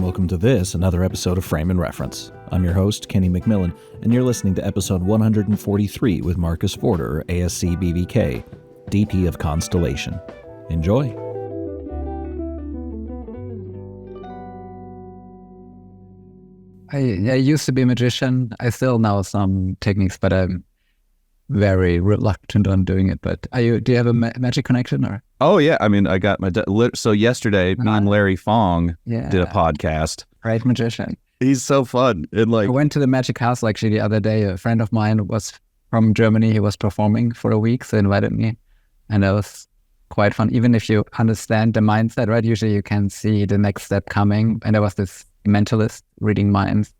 welcome to another episode of Frame and Reference. I'm your host, Kenny McMillan, and you're listening to episode 143 with Markus Forderer, ASC BVK, DP of Constellation. Enjoy. I used to be a magician. I still know some techniques, but I'm very reluctant on doing it. But do you have a magic connection or? Oh yeah, I mean, I got my so yesterday, me and Larry Fong did a podcast. Great magician. He's so fun. And I went to the Magic Castle actually the other day. A friend of mine was from Germany. He was performing for a week, so he invited me, and it was quite fun. Even if you understand the mindset, right? Usually you can see the next step coming. And there was this mentalist reading minds,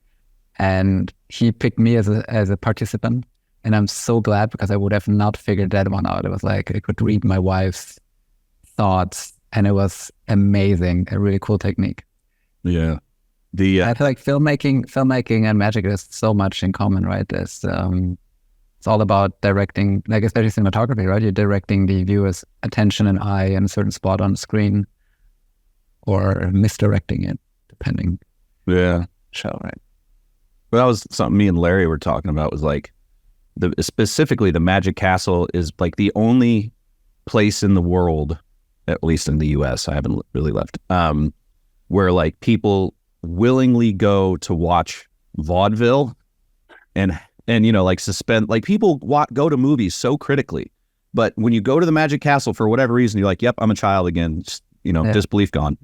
and he picked me as a participant. And I'm so glad, because I would have not figured that one out. It was like I could read my wife's thoughts, and it was amazing. A really cool technique. Yeah. I feel like filmmaking and magic is so much in common, right? It's all about directing, like especially cinematography, right? You're directing the viewer's attention and eye in a certain spot on the screen, or misdirecting it, depending. Yeah. Show, right? Well, that was something me and Larry were talking about, was like, specifically the Magic Castle is like the only place in the world, at least in the US, I haven't really left, where like people willingly go to watch vaudeville and you know, like suspend, like people go to movies so critically, but when you go to the Magic Castle for whatever reason, you're like, yep, I'm a child again, just, you know, disbelief gone.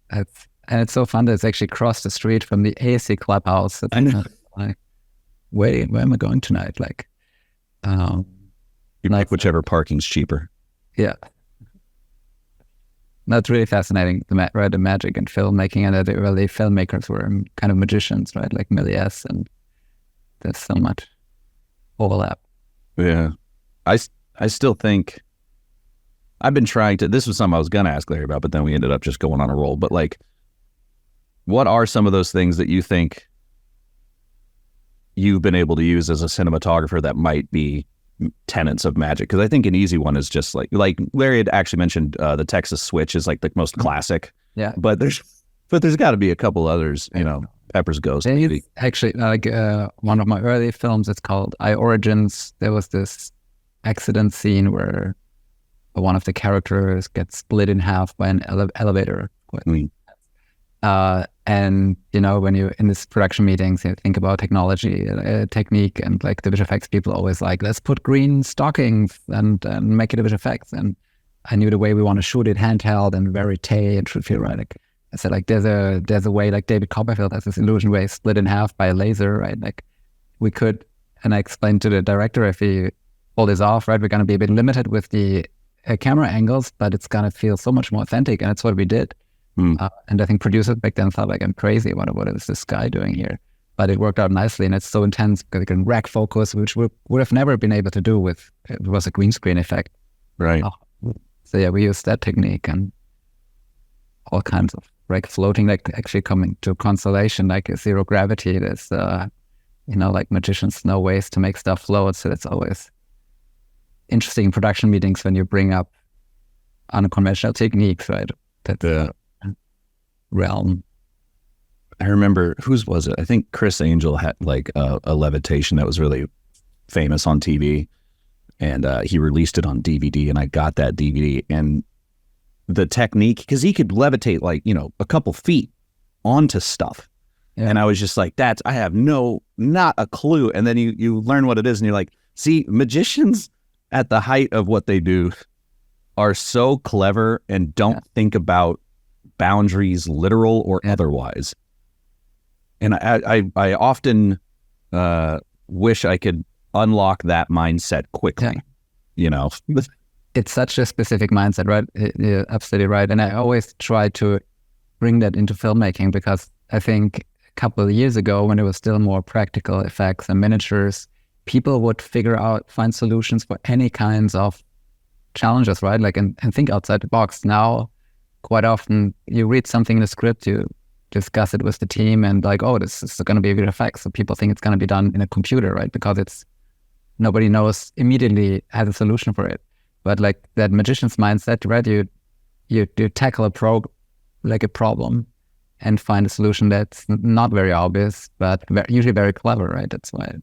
And it's so fun that it's actually across the street from the ASC clubhouse. I know. Like, where am I going tonight? Like, you pick whichever parking's cheaper. Yeah. That's really fascinating, the magic and filmmaking, and that the early filmmakers were kind of magicians, right? Like Méliès, and there's so much overlap. Yeah. I still think, I've been trying to, this was something I was going to ask Larry about, but then we ended up just going on a roll. But like, what are some of those things that you think you've been able to use as a cinematographer that might be tenets of magic? Because I think an easy one is just like Larry had actually mentioned the Texas switch is like the most classic. Yeah. But there's got to be a couple others, you know, Pepper's Ghost. Maybe. Actually, like one of my early films, it's called I Origins. There was this accident scene where one of the characters gets split in half by an elevator. And you know, when you're in these production meetings, you think about technology, technique, and like the visual effects people always like, let's put green stockings and make it a visual effects. And I knew the way we want to shoot it, handheld and verite, and should feel right. Like I said, like there's a way, like David Copperfield has this illusion where he's split in half by a laser, right? Like we could, and I explained to the director, if we pull this off, right, we're going to be a bit limited with the camera angles, but it's going to feel so much more authentic, and that's what we did. And I think producers back then thought like, I'm crazy. What is this guy doing here? But it worked out nicely, and it's so intense because it can rack focus, which we would have never been able to do with, it was a green screen effect. Right. So yeah, we used that technique and all kinds of like floating, like actually coming to Constellation, like zero gravity. There's, you know, like magicians know ways to make stuff float. So it's always interesting in production meetings when you bring up unconventional techniques, right? That's realm. I remember, whose was it? I think Chris Angel had like a levitation that was really famous on TV, and he released it on DVD, and I got that DVD, and the technique, because he could levitate like, you know, a couple feet onto stuff. Yeah. And I was just like, I have not a clue. And then you learn what it is, and you're like, see, magicians at the height of what they do are so clever and don't think about boundaries, literal or otherwise. And I often wish I could unlock that mindset quickly, you know. It's such a specific mindset, right? You're absolutely right. And I always try to bring that into filmmaking, because I think a couple of years ago, when it was still more practical effects and miniatures, people would find solutions for any kinds of challenges, right? Like, and think outside the box. Now, quite often you read something in the script, you discuss it with the team, and like, oh, this is going to be a good effect. So people think it's going to be done in a computer, right? Because nobody knows immediately has a solution for it. But like that magician's mindset, right? You tackle a problem, and find a solution that's not very obvious, but usually very clever, right? That's why.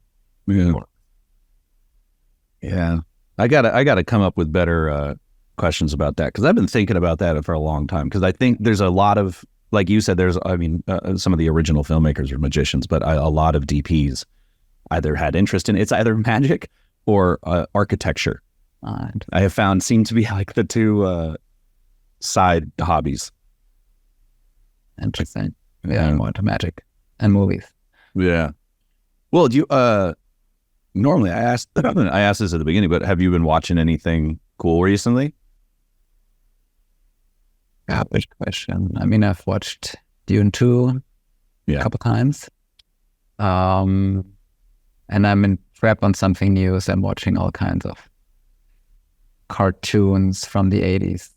Yeah. I gotta come up with better questions about that, because I've been thinking about that for a long time. Because I think there's a lot of, like you said, some of the original filmmakers are magicians, but a lot of DPs either had interest in it's either magic or architecture. I have found seem to be like the two side hobbies. Interesting. Yeah, more to magic and movies. Yeah. Well, do you normally I ask this at the beginning, but have you been watching anything cool recently? Good question. I mean, I've watched Dune 2 a couple times. And I'm in prep on something new, so I'm watching all kinds of cartoons from the 80s.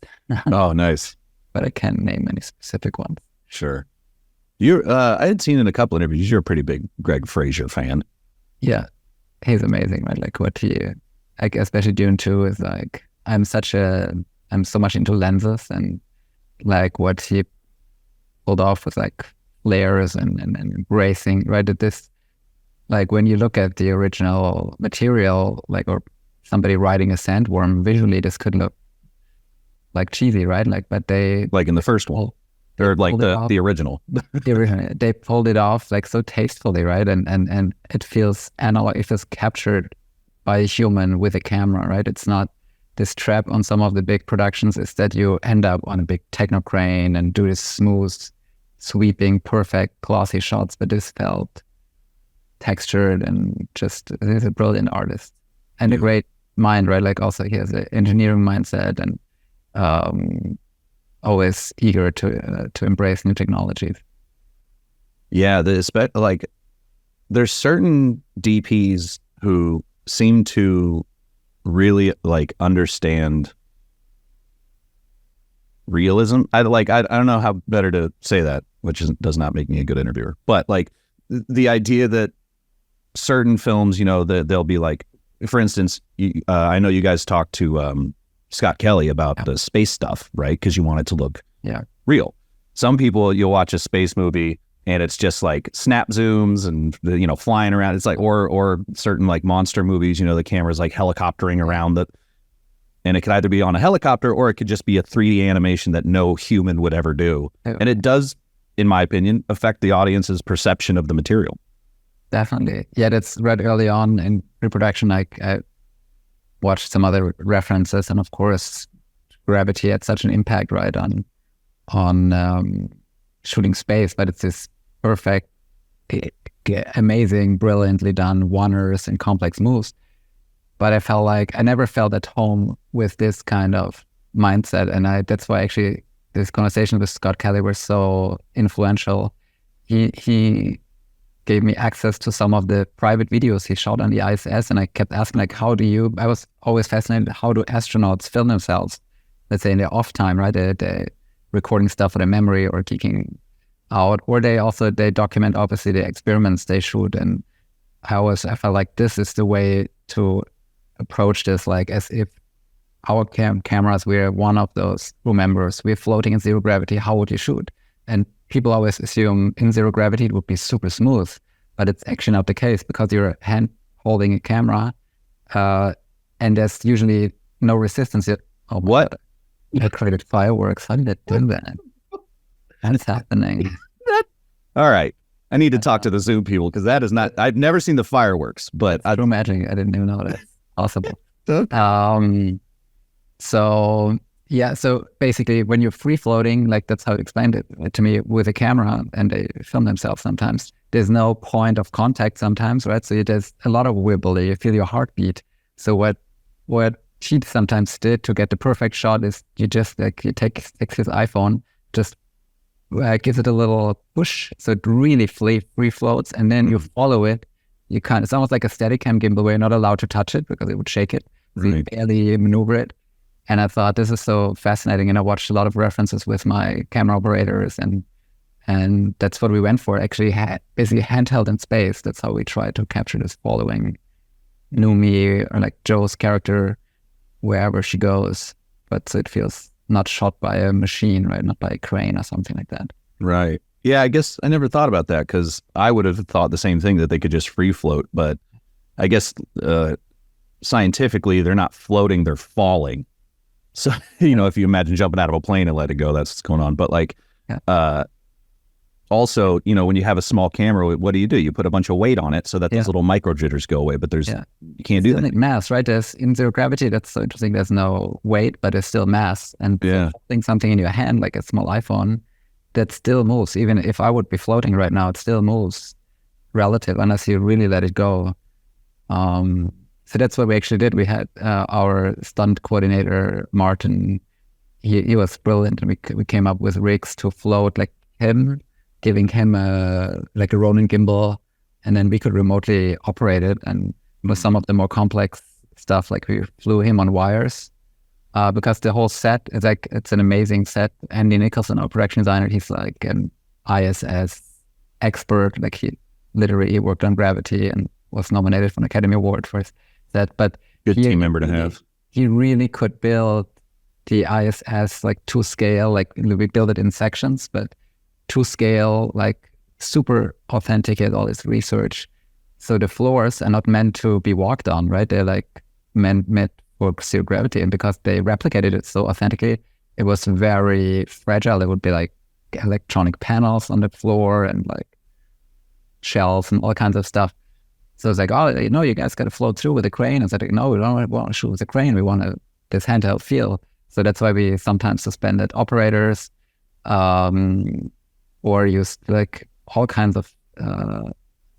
Oh, nice. But I can't name any specific ones. Sure. I had seen in a couple interviews, you're a pretty big Greg Fraser fan. Yeah. He's amazing, right? Like especially Dune 2 is like, I'm so much into lenses, and like what he pulled off with like layers and embracing, right? At this, like when you look at the original material, like, or somebody riding a sandworm, visually this could look like cheesy, right? Like, but they, like in the first one, or like the original. The original, they pulled it off like so tastefully, right? And it feels analog, it feels captured by a human with a camera, right? It's not this trap on some of the big productions, is that you end up on a big techno crane and do this smooth, sweeping, perfect, glossy shots, but this felt textured, and just, he's a brilliant artist and a great mind, right? Like also he has an engineering mindset, and always eager to embrace new technologies. Yeah, like there's certain DPs who seem to really like understand realism. I don't know how better to say that, which does not make me a good interviewer. But like the idea that certain films, they'll be like, for instance, I know you guys talked to Scott Kelly about the space stuff, right? Because you want it to look real. Some people, you'll watch a space movie and it's just like snap zooms and flying around. It's like, or certain like monster movies, the camera's like helicoptering around and it could either be on a helicopter or it could just be a 3D animation that no human would ever do. And it does, in my opinion, affect the audience's perception of the material. Definitely. Yeah, that's right early on in pre-production. I watched some other references, and of course, gravity had such an impact, right, on shooting space. But it's this perfect, amazing, brilliantly done one-ers and complex moves. But I felt like I never felt at home with this kind of mindset, and that's why actually this conversation with Scott Kelly were so influential. He gave me access to some of the private videos he shot on the ISS, and I kept asking, like, I was always fascinated, how do astronauts film themselves, let's say in their off time, right? They're recording stuff for their memory or geeking out, or they document, obviously, the experiments they shoot. And I felt like this is the way to approach this, like as if our cameras, we're one of those crew members, we're floating in zero gravity, how would you shoot? And people always assume in zero gravity it would be super smooth, but it's actually not the case, because you're hand holding a camera, and there's usually no resistance yet. Oh, what? I created fireworks. How did I do that? That's happening. All right. I need to talk to the Zoom people, because that is not, I've never seen the fireworks, but I don't imagine, I didn't even know that's possible. So basically when you're free floating, like that's how he explained it to me, with a camera, and they film themselves sometimes, there's no point of contact sometimes, right? So there's a lot of wibble, you feel your heartbeat. So what he sometimes did to get the perfect shot is he takes his iPhone, just gives it a little push, so it really free floats, and then you follow it. It's almost like a Steadicam gimbal where you're not allowed to touch it because it would shake it. So you barely maneuver it. And I thought, this is so fascinating. And I watched a lot of references with my camera operators, and that's what we went for. Actually, basically handheld in space. That's how we tried to capture this following Numi, or like Joe's character, wherever she goes. But so it feels not shot by a machine, right? Not by a crane or something like that. Right. Yeah, I guess I never thought about that because I would have thought the same thing, that they could just free float. But I guess scientifically, they're not floating, they're falling. So, if you imagine jumping out of a plane and let it go, that's what's going on. But like, also, when you have a small camera, what do? You put a bunch of weight on it so that those little micro jitters go away. But you can't do that. Like mass, right? There's in zero gravity. That's so interesting. There's no weight, but there's still mass. And holding something in your hand, like a small iPhone, that still moves. Even if I would be floating right now, it still moves relative unless you really let it go. So that's what we actually did. We had our stunt coordinator, Martin. He was brilliant. And we came up with rigs to float like him, giving him a Ronin gimbal, and then we could remotely operate it. And with some of the more complex stuff, like we flew him on wires. Because the whole set is it's an amazing set. Andy Nicholson, our production designer, he's like an ISS expert. Like he worked on Gravity and was nominated for an Academy Award for his set. But good team member to have. He really could build the ISS like to scale. Like we built it in sections, but to scale, like super authentic. He had all this research. So the floors are not meant to be walked on, right? They're like meant for zero gravity, and because they replicated it so authentically, it was very fragile. There would be like electronic panels on the floor and like shelves and all kinds of stuff. So it's like, you guys got to float through with a crane. I was like, no, we don't want to shoot with a crane. We want this handheld feel. So that's why we sometimes suspended operators, or used like all kinds of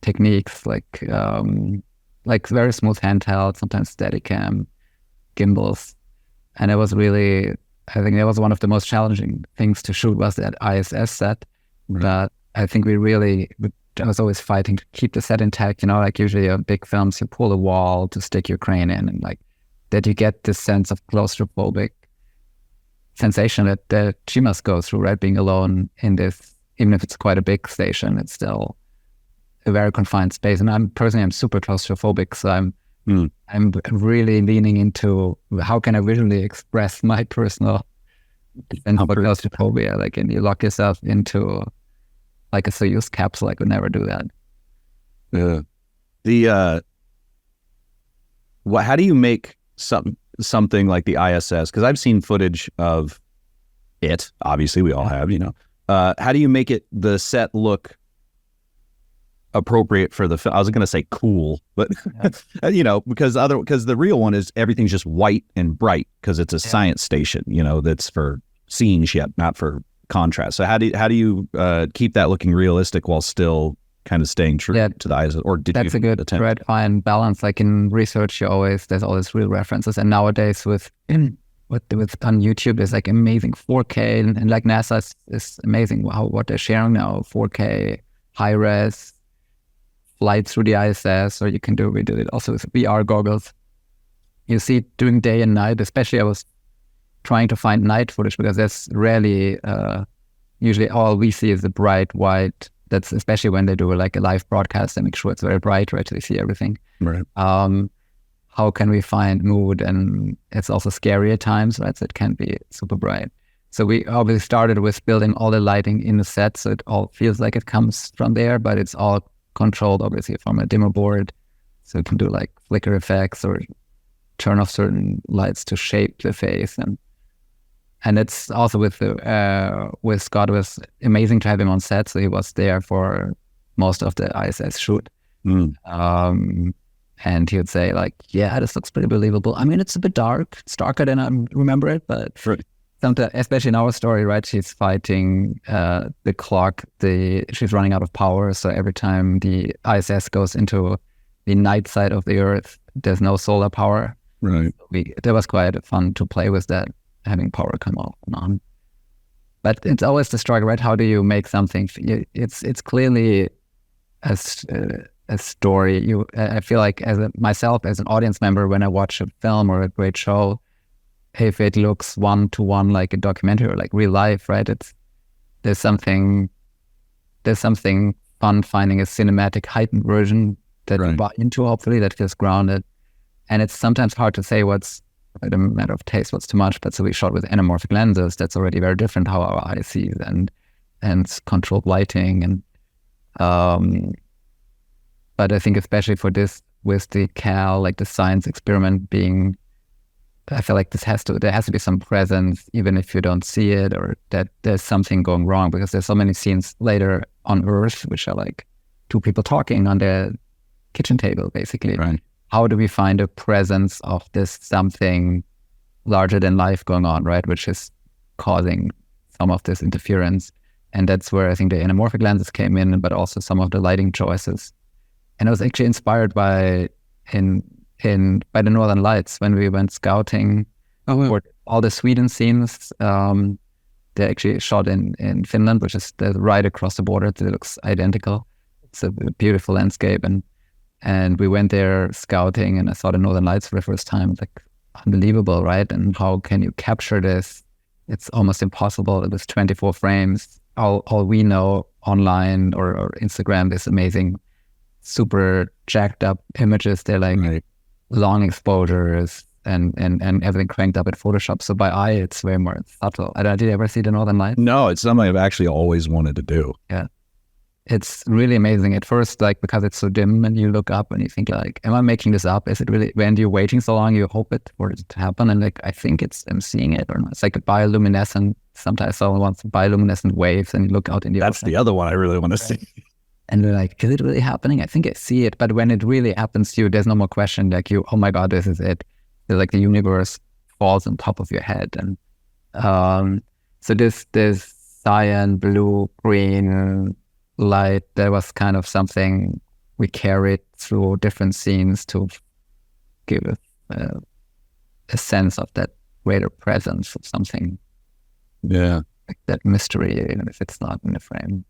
techniques, like very smooth handheld, sometimes Steadicam, gimbals. And it was really, I think that was one of the most challenging things to shoot, was that ISS set. But I think I was always fighting to keep the set intact. Like usually in big films, you pull a wall to stick your crane in, and like that you get this sense of claustrophobic sensation that she must go through, right? Being alone in this, even if it's quite a big station, it's still a very confined space. And I'm super claustrophobic, so I'm really leaning into how can I visually express my personal sense of claustrophobia. Like, and you lock yourself into like a Soyuz capsule. I could never do that. How do you make something like the ISS? Because I've seen footage of it. Obviously, we all have. How do you make the set look appropriate for the film? I was going to say cool, but because the real one is everything's just white and bright because it's a science station. That's for seeing shit, not for contrast. So how do you keep that looking realistic while still kind of staying true to the ISS? Or that's a good fine balance. Like in research, there's always real references, and nowadays with on YouTube, there's like amazing 4K, and like NASA is amazing what they're sharing now, 4K high res flight through the ISS, or we did it also with VR goggles. You see it during day and night. Especially I was trying to find night footage because there's rarely, usually all we see is the bright white. That's especially when they do like a live broadcast, they make sure it's very bright, right? So you see everything. Right. How can we find mood? And it's also scary at times, right? So it can be super bright. So we obviously started with building all the lighting in the set, so it all feels like it comes from there, but it's all controlled obviously from a dimmer board. So you can do like flicker effects or turn off certain lights to shape the face. And it's also with Scott, it was amazing to have him on set. So he was there for most of the ISS shoot. And he would say like, yeah, this looks pretty believable. I mean, it's a bit dark. It's darker than I remember it, but sometimes, especially in our story, right? She's fighting the clock. She's running out of power. So every time the ISS goes into the night side of the Earth, there's no solar power. Right. That was quite fun to play with that, having power come off and on. But it's always the struggle, right? How do you make something? It's clearly a story. I feel like as an audience member, when I watch a film or a great show, if it looks one-to-one like a documentary or like real life, right? There's something fun finding a cinematic heightened version that you buy into, hopefully, that feels grounded. And it's sometimes hard to say what's a matter of taste, what's too much. But so we shot with anamorphic lenses. That's already very different how our eye sees. And and controlled lighting. And but I think especially for this, with the Cal, like the science experiment being, I feel like there has to be some presence, even if you don't see it, or that there's something going wrong, because there's so many scenes later on Earth which are like two people talking on their kitchen table, basically. Right. How do we find a presence of this something larger than life going on, right? Which is causing some of this interference. And that's where I think the anamorphic lenses came in, but also some of the lighting choices. And I was actually inspired by by the Northern Lights when we went scouting for all the Sweden scenes. They actually shot in Finland, which is right across the border. It looks identical. It's a beautiful landscape, and we went there scouting, and I saw the Northern Lights for the first time. It's like unbelievable, right? And how can you capture this? It's almost impossible. It was 24 frames. All we know online or Instagram, this amazing, super jacked up images. They're like long exposures and everything cranked up in Photoshop. So by eye, it's way more subtle. Did you ever see the Northern Lights? No, it's something I've actually always wanted to do. Yeah. It's really amazing at first, like, because it's so dim, and you look up and you think like, am I making this up? Is it really, when you're waiting so long, you hope for it to happen. And like, I think I'm seeing it or not. It's like a bioluminescent, sometimes I saw once bioluminescent waves, and you look out in the That's ocean. the other one I really want to see. And they're like, is it really happening? I think I see it. But when it really happens to you, there's no more question. Like oh my God, this is it. It's like the universe falls on top of your head. And so this cyan, blue, green light, that was kind of something we carried through different scenes to give a sense of that greater presence of something. Yeah. Like that mystery, even if it's not in the frame.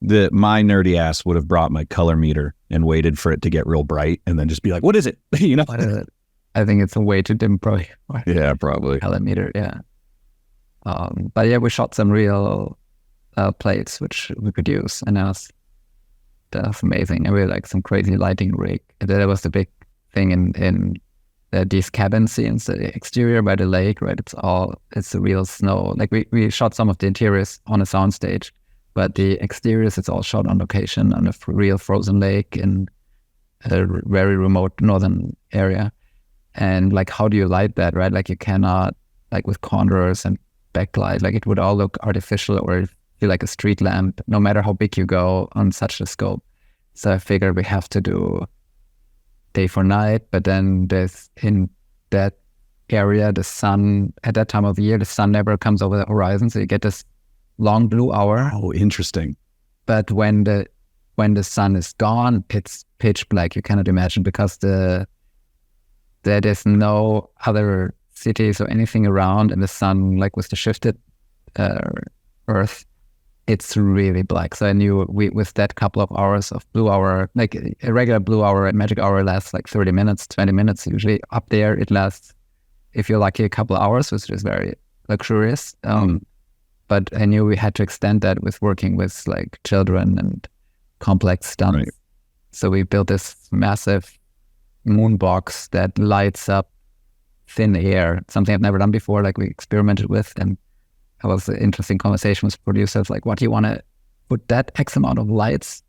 My nerdy ass would have brought my color meter and waited for it to get real bright and then just be like, what is it? You know? What is it? I think it's a way to dim, probably. Yeah, probably. Color meter, yeah. But yeah, we shot some real plates which we could use, and that's amazing. And we had like some crazy lighting rig. And that was the big thing in these cabin scenes, the exterior by the lake, right? It's the real snow. Like we shot some of the interiors on a soundstage, but the exteriors, it's all shot on location on a real frozen lake in a very remote northern area. And like, how do you light that, right? Like you cannot, like with condors and backlight, like it would all look artificial or feel like a street lamp, no matter how big you go on such a scope. So I figured we have to do day for night, but then there's in that area, the sun, at that time of the year, the sun never comes over the horizon. So you get this long blue hour. Oh, interesting. But when the sun is gone, it's pitch black. You cannot imagine, because there is no other cities or anything around, and the sun, like with the shifted Earth, it's really black. So I knew with that couple of hours of blue hour, like a regular blue hour and magic hour lasts like 30 minutes, 20 minutes. Usually up there, it lasts, if you're lucky, a couple of hours, which is very luxurious. But I knew we had to extend that with working with like children and complex stunts. Right. So we built this massive moon box that lights up thin air, something I've never done before, like we experimented with. And it was an interesting conversation with producers, like, what do you want to put that X amount of lights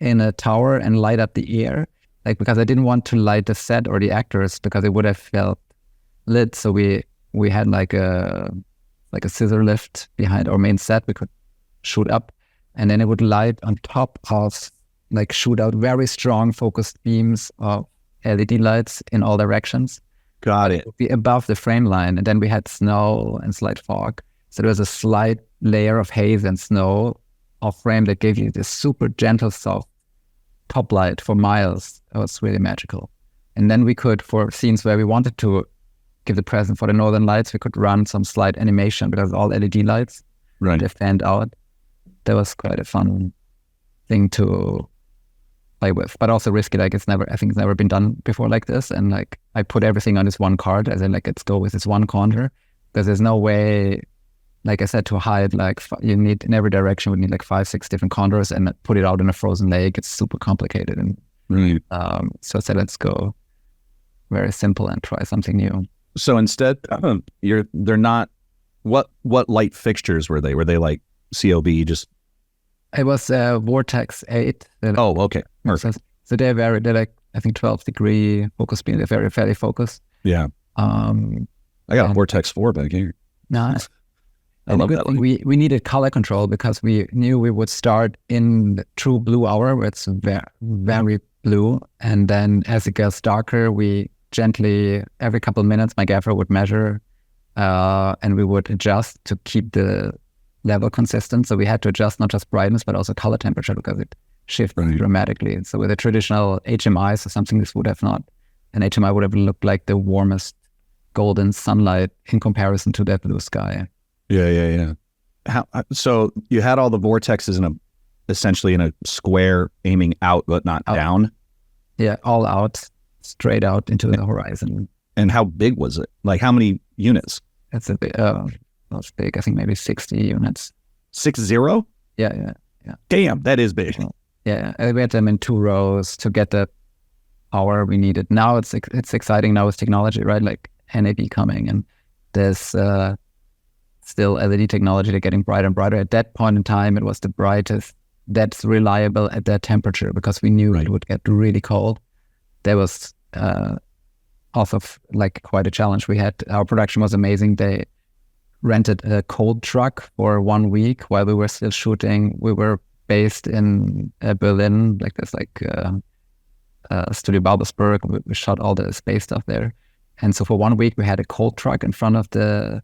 in a tower and light up the air? Like, because I didn't want to light the set or the actors, because it would have felt lit. So we had like a scissor lift behind our main set. We could shoot up, and then it would light on top of, like, shoot out very strong focused beams of LED lights in all directions. Got it. It would be above the frame line, and then we had snow and slight fog. So there was a slight layer of haze and snow off frame that gave you this super gentle, soft top light for miles. It was really magical. And then we could, for scenes where we wanted to give the present for the Northern Lights, we could run some slight animation, because all LED lights, right, they fanned out. That was quite a fun thing to play with, but also risky. Like, I think it's never been done before like this. And like, I put everything on this one card, as in like, let's go with this one contour, because there's no way, like I said, to hide, like you need, in every direction, we need like 5-6 different contours, and put it out in a frozen lake. It's super complicated. And right. So I said, let's go very simple and try something new. So instead, they're not, what light fixtures were they? Were they like COB, just It was Vortex 8. Oh, okay. Perfect. So they're like, I think 12-degree focus speed. They're very fairly focused. Yeah. I got a Vortex 4 back here. Nice. I love that one. We needed color control because we knew we would start in the true blue hour where it's very, very blue. And then as it gets darker, we gently, every couple of minutes, my gaffer would measure and we would adjust to keep the level consistent. So we had to adjust not just brightness, but also color temperature because it shifted dramatically. So with a traditional HMI, so something this would have not, an HMI would have looked like the warmest golden sunlight in comparison to that blue sky. Yeah. So you had all the vortexes essentially in a square aiming out, but not down? Yeah, all out, straight out into the horizon. And how big was it? Like how many units? That's a big, that's big. I think maybe 60 units. 60? Yeah. Damn, that is big. Yeah, we had them in 2 rows to get the power we needed. Now it's exciting now with technology, right? Like NAB coming, and there's still LED technology. They're getting brighter and brighter. At that point in time, it was the brightest that's reliable at that temperature because we knew it would get really cold. There was also like quite a challenge. Our production was amazing. They rented a cold truck for 1 week while we were still shooting. We were based in Berlin, like there's like Studio Babelsberg. We shot all the space stuff there. And so for 1 week, we had a cold truck in front of the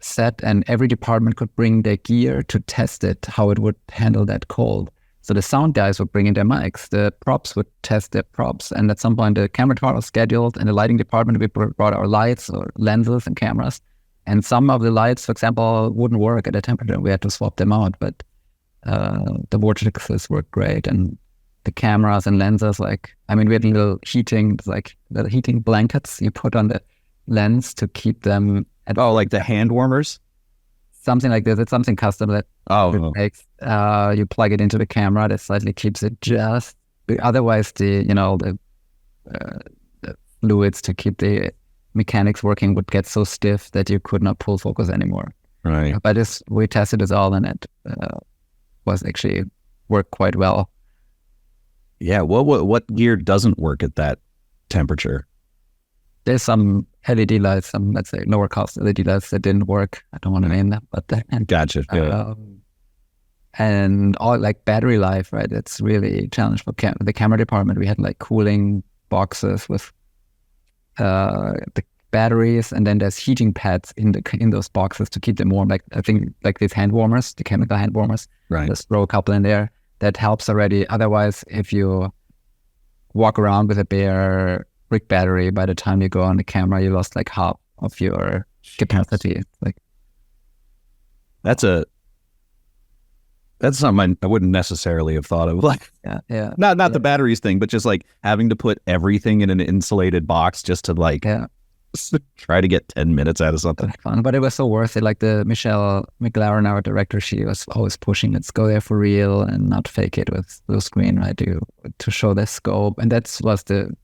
set, and every department could bring their gear to test it, how it would handle that cold. So the sound guys would bring in their mics, the props would test their props, and at some point the camera department was scheduled, and the lighting department, we brought our lights or lenses and cameras. And some of the lights, for example, wouldn't work at a temperature. We had to swap them out, but the vortexes worked great. And the cameras and lenses, we had little heating blankets you put on the lens to keep them like the hand warmers? Something like this. It's something custom that makes. You plug it into the camera that slightly keeps it just. Otherwise, the fluids to keep the mechanics working would get so stiff that you could not pull focus anymore. Right. But we tested this all, and it was actually worked quite well. Yeah. What gear doesn't work at that temperature? There's some LED lights, some, let's say, lower cost LED lights that didn't work. I don't want to name them, but gotcha. Yeah. And all like battery life, right? It's really challenging for the camera department. We had like cooling boxes with the batteries, and then there's heating pads in those boxes to keep them warm. Like I think like these hand warmers, the chemical hand warmers. Right. Just throw a couple in there. That helps already. Otherwise, if you walk around with a bare brick battery, by the time you go on the camera, you lost like half of your capacity. Like that's something I wouldn't necessarily have thought of. Like, yeah. Not the batteries thing, but just like having to put everything in an insulated box just to try to get 10 minutes out of something. Fun, but it was so worth it. Like the Michelle McLaren, our director, she was always pushing, let's go there for real and not fake it with blue screen, right? To show the scope, and that was the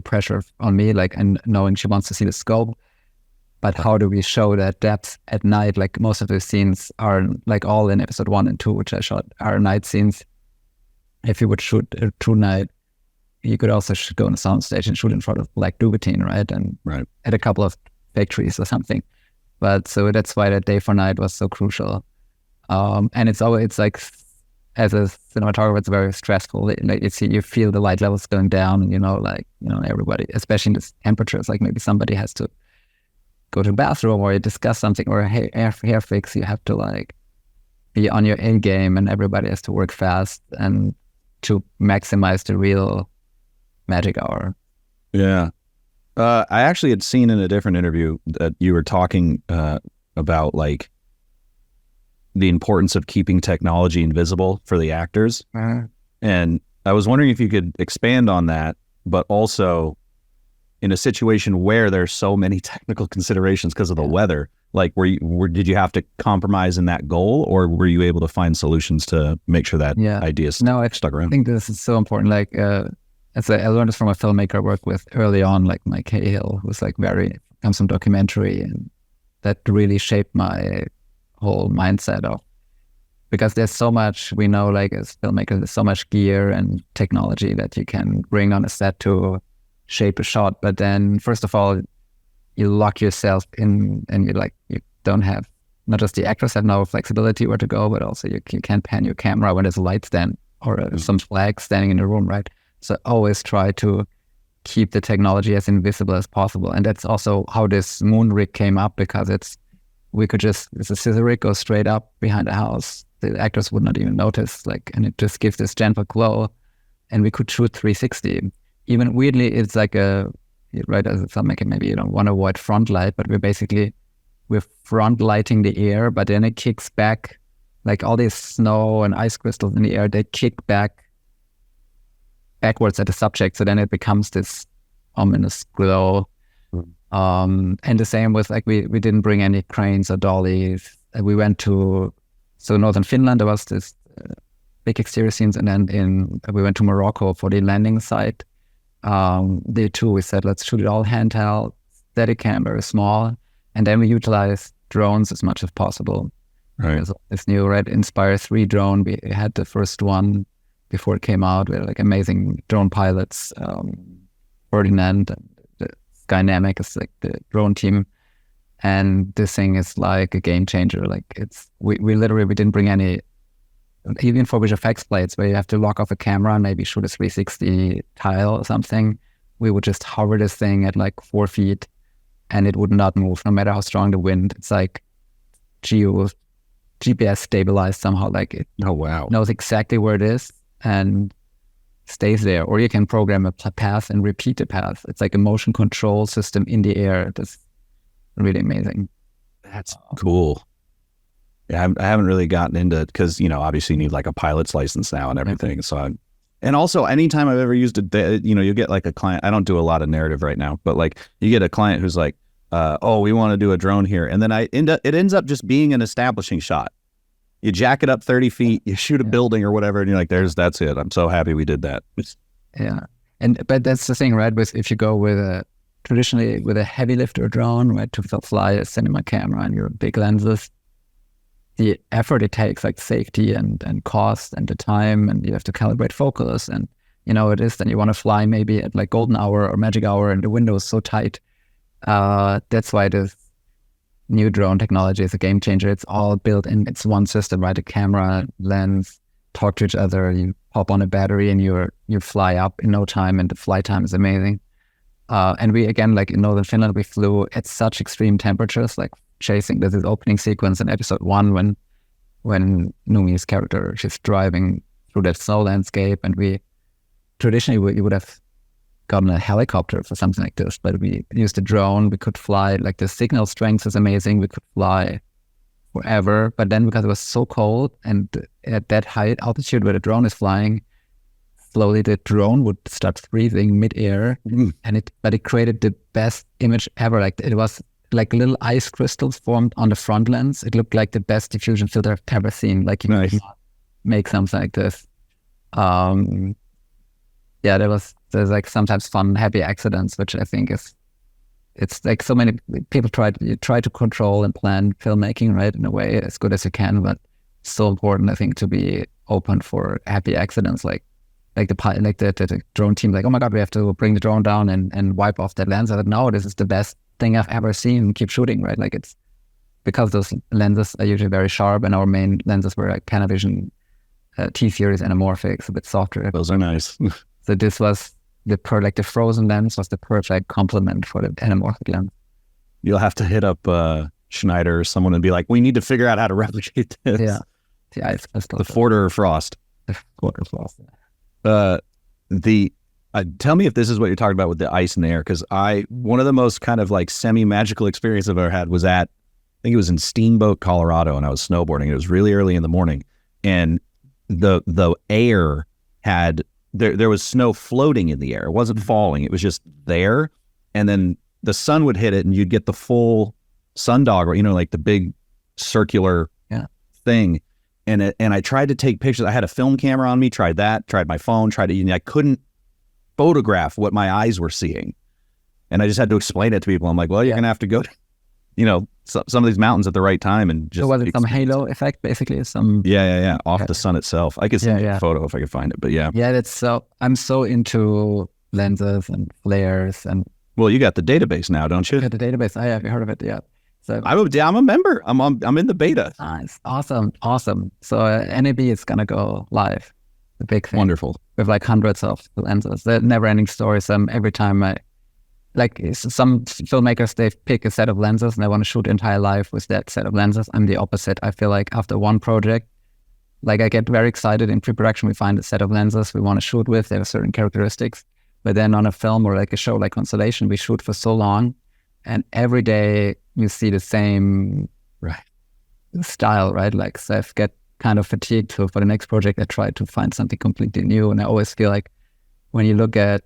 pressure on me, and knowing she wants to see the scope, but how do we show that depth at night? Like most of the scenes are like all in episode 1 and 2, which I shot, are night scenes. If you would shoot a true night, you could also go on a soundstage and shoot in front of Black Duvetine, right? And at a couple of fake trees or something. But so that's why that day for night was so crucial. And it's like, as a cinematographer, it's very stressful. You feel the light levels going down, and everybody, especially in this temperatures, like maybe somebody has to go to the bathroom or you discuss something or a hair fix. You have to be on your A game, and everybody has to work fast and to maximize the real magic hour. Yeah. I actually had seen in a different interview that you were talking about the importance of keeping technology invisible for the actors. And I was wondering if you could expand on that, but also in a situation where there's so many technical considerations because of the weather, did you have to compromise in that goal, or were you able to find solutions to make sure that idea stuck around? I think this is so important. I learned this from a filmmaker I worked with early on, like Mike Cahill, who's comes from documentary, and that really shaped my whole mindset of because there's so much, we know, like as filmmakers, there's so much gear and technology that you can bring on a set to shape a shot. But then first of all, you lock yourself in, and you don't have, not just the actors have no flexibility where to go, but also you can't pan your camera when there's a light stand or some flag standing in the room, right? So always try to keep the technology as invisible as possible. And that's also how this moon rig came up, because it's a scissor rig, goes straight up behind the house. The actors would not even notice, and it just gives this gentle glow, and we could shoot 360. Even weirdly, it's like right, as a filmmaker, maybe you don't want to avoid front light, but we're front lighting the air, but then it kicks back, like all these snow and ice crystals in the air, they kick backwards at the subject. So then it becomes this ominous glow. And the same with we didn't bring any cranes or dollies. We went to northern Finland. There was this big exterior scenes, and then we went to Morocco for the landing site. There too, we said let's shoot it all handheld, Steadicam, very small, and then we utilized drones as much as possible. Right. There's this new Red Inspire 3 drone. We had the first one before it came out. We had amazing drone pilots, Ferdinand. Dynamic is the drone team, and this thing is like a game changer. We didn't bring any, even for visual effects plates where you have to lock off a camera and maybe shoot a 360 tile or something. We would just hover this thing at 4 feet and it would not move no matter how strong the wind. It's like GPS stabilized somehow. It Oh wow. knows exactly where it is and stays there, or you can program a path and repeat the path. It's like a motion control system in the air. That's really amazing. That's cool. Yeah, I haven't really gotten into it because, obviously you need a pilot's license now and everything. So and also anytime I've ever used it, you get a client, I don't do a lot of narrative right now, but you get a client who's oh, we want to do a drone here. And then it ends up just being an establishing shot. You jack it up 30 feet, you shoot a building or whatever, and you're that's it. I'm so happy we did that. Yeah. But that's the thing, right? If you go traditionally with a heavy lifter drone, right, to fly a cinema camera and your big lenses, the effort it takes, safety and cost and the time, and you have to calibrate focus, and it is, then you want to fly maybe at golden hour or magic hour and the window is so tight. That's why this new drone technology is a game changer. It's all built in. It's one system, right? A camera, lens, talk to each other. You pop on a battery and you fly up in no time, and the flight time is amazing. And we, again, in northern Finland, we flew at such extreme temperatures, chasing. There's this opening sequence in episode 1 when Numi's character, she's driving through that snow landscape, and we would have gotten a helicopter for something like this, but we used a drone. We could fly, the signal strength is amazing. We could fly forever, but then because it was so cold and at that high altitude where the drone is flying, slowly the drone would start freezing mid-air, but it created the best image ever. It was little ice crystals formed on the front lens. It looked like the best diffusion filter I've ever seen. You nice. could not make something like this. Yeah, there's sometimes fun, happy accidents, which I think it's so many people try to control and plan filmmaking, right, in a way as good as you can, but it's so important, I think, to be open for happy accidents, the drone team, oh my God, we have to bring the drone down and wipe off that lens. I said, no, this is the best thing I've ever seen. Keep shooting, right? It's because those lenses are usually very sharp, and our main lenses were Panavision T-series anamorphics, a bit softer. Those are nice. So this was the frozen lens was the perfect complement for the anamorphic lens. You'll have to hit up Schneider or someone and be like, we need to figure out how to replicate this. Yeah, the ice crystal. The Forderer frost. The Forderer frost. Tell me if this is what you're talking about with the ice and air, because one of the most kind of semi-magical experience I've ever had was I think it was in Steamboat, Colorado, and I was snowboarding. It was really early in the morning, and the air had there was snow floating in the air. It wasn't falling. It was just there. And then the sun would hit it and you'd get the full sundog, or, the big circular thing. And I tried to take pictures. I had a film camera on me, tried my phone, I couldn't photograph what my eyes were seeing. And I just had to explain it to people. I'm like, well, you're going to have to go some of these mountains at the right time and just. So was it some halo effect, basically? Yeah. Off the sun itself. I could send you a photo if I could find it, but yeah. Yeah, I'm so into lenses and flares and. Well, you got the database now, don't you? Yeah, the database. I have heard of it. Yeah. So I'm a member. I'm in the beta. Nice. Awesome. So NAB is gonna go live. The big thing. Wonderful. With like hundreds of lenses. The never-ending story. Every time some filmmakers, they pick a set of lenses and they want to shoot entire life with that set of lenses. I'm the opposite. I feel like after one project, like I get very excited in pre-production. We find a set of lenses we want to shoot with. They have certain characteristics. But then on a film or like a show like Constellation, we shoot for so long, and every day you see the same style, right? Like, so I get kind of fatigued. So for the next project, I try to find something completely new. And I always feel like when you look at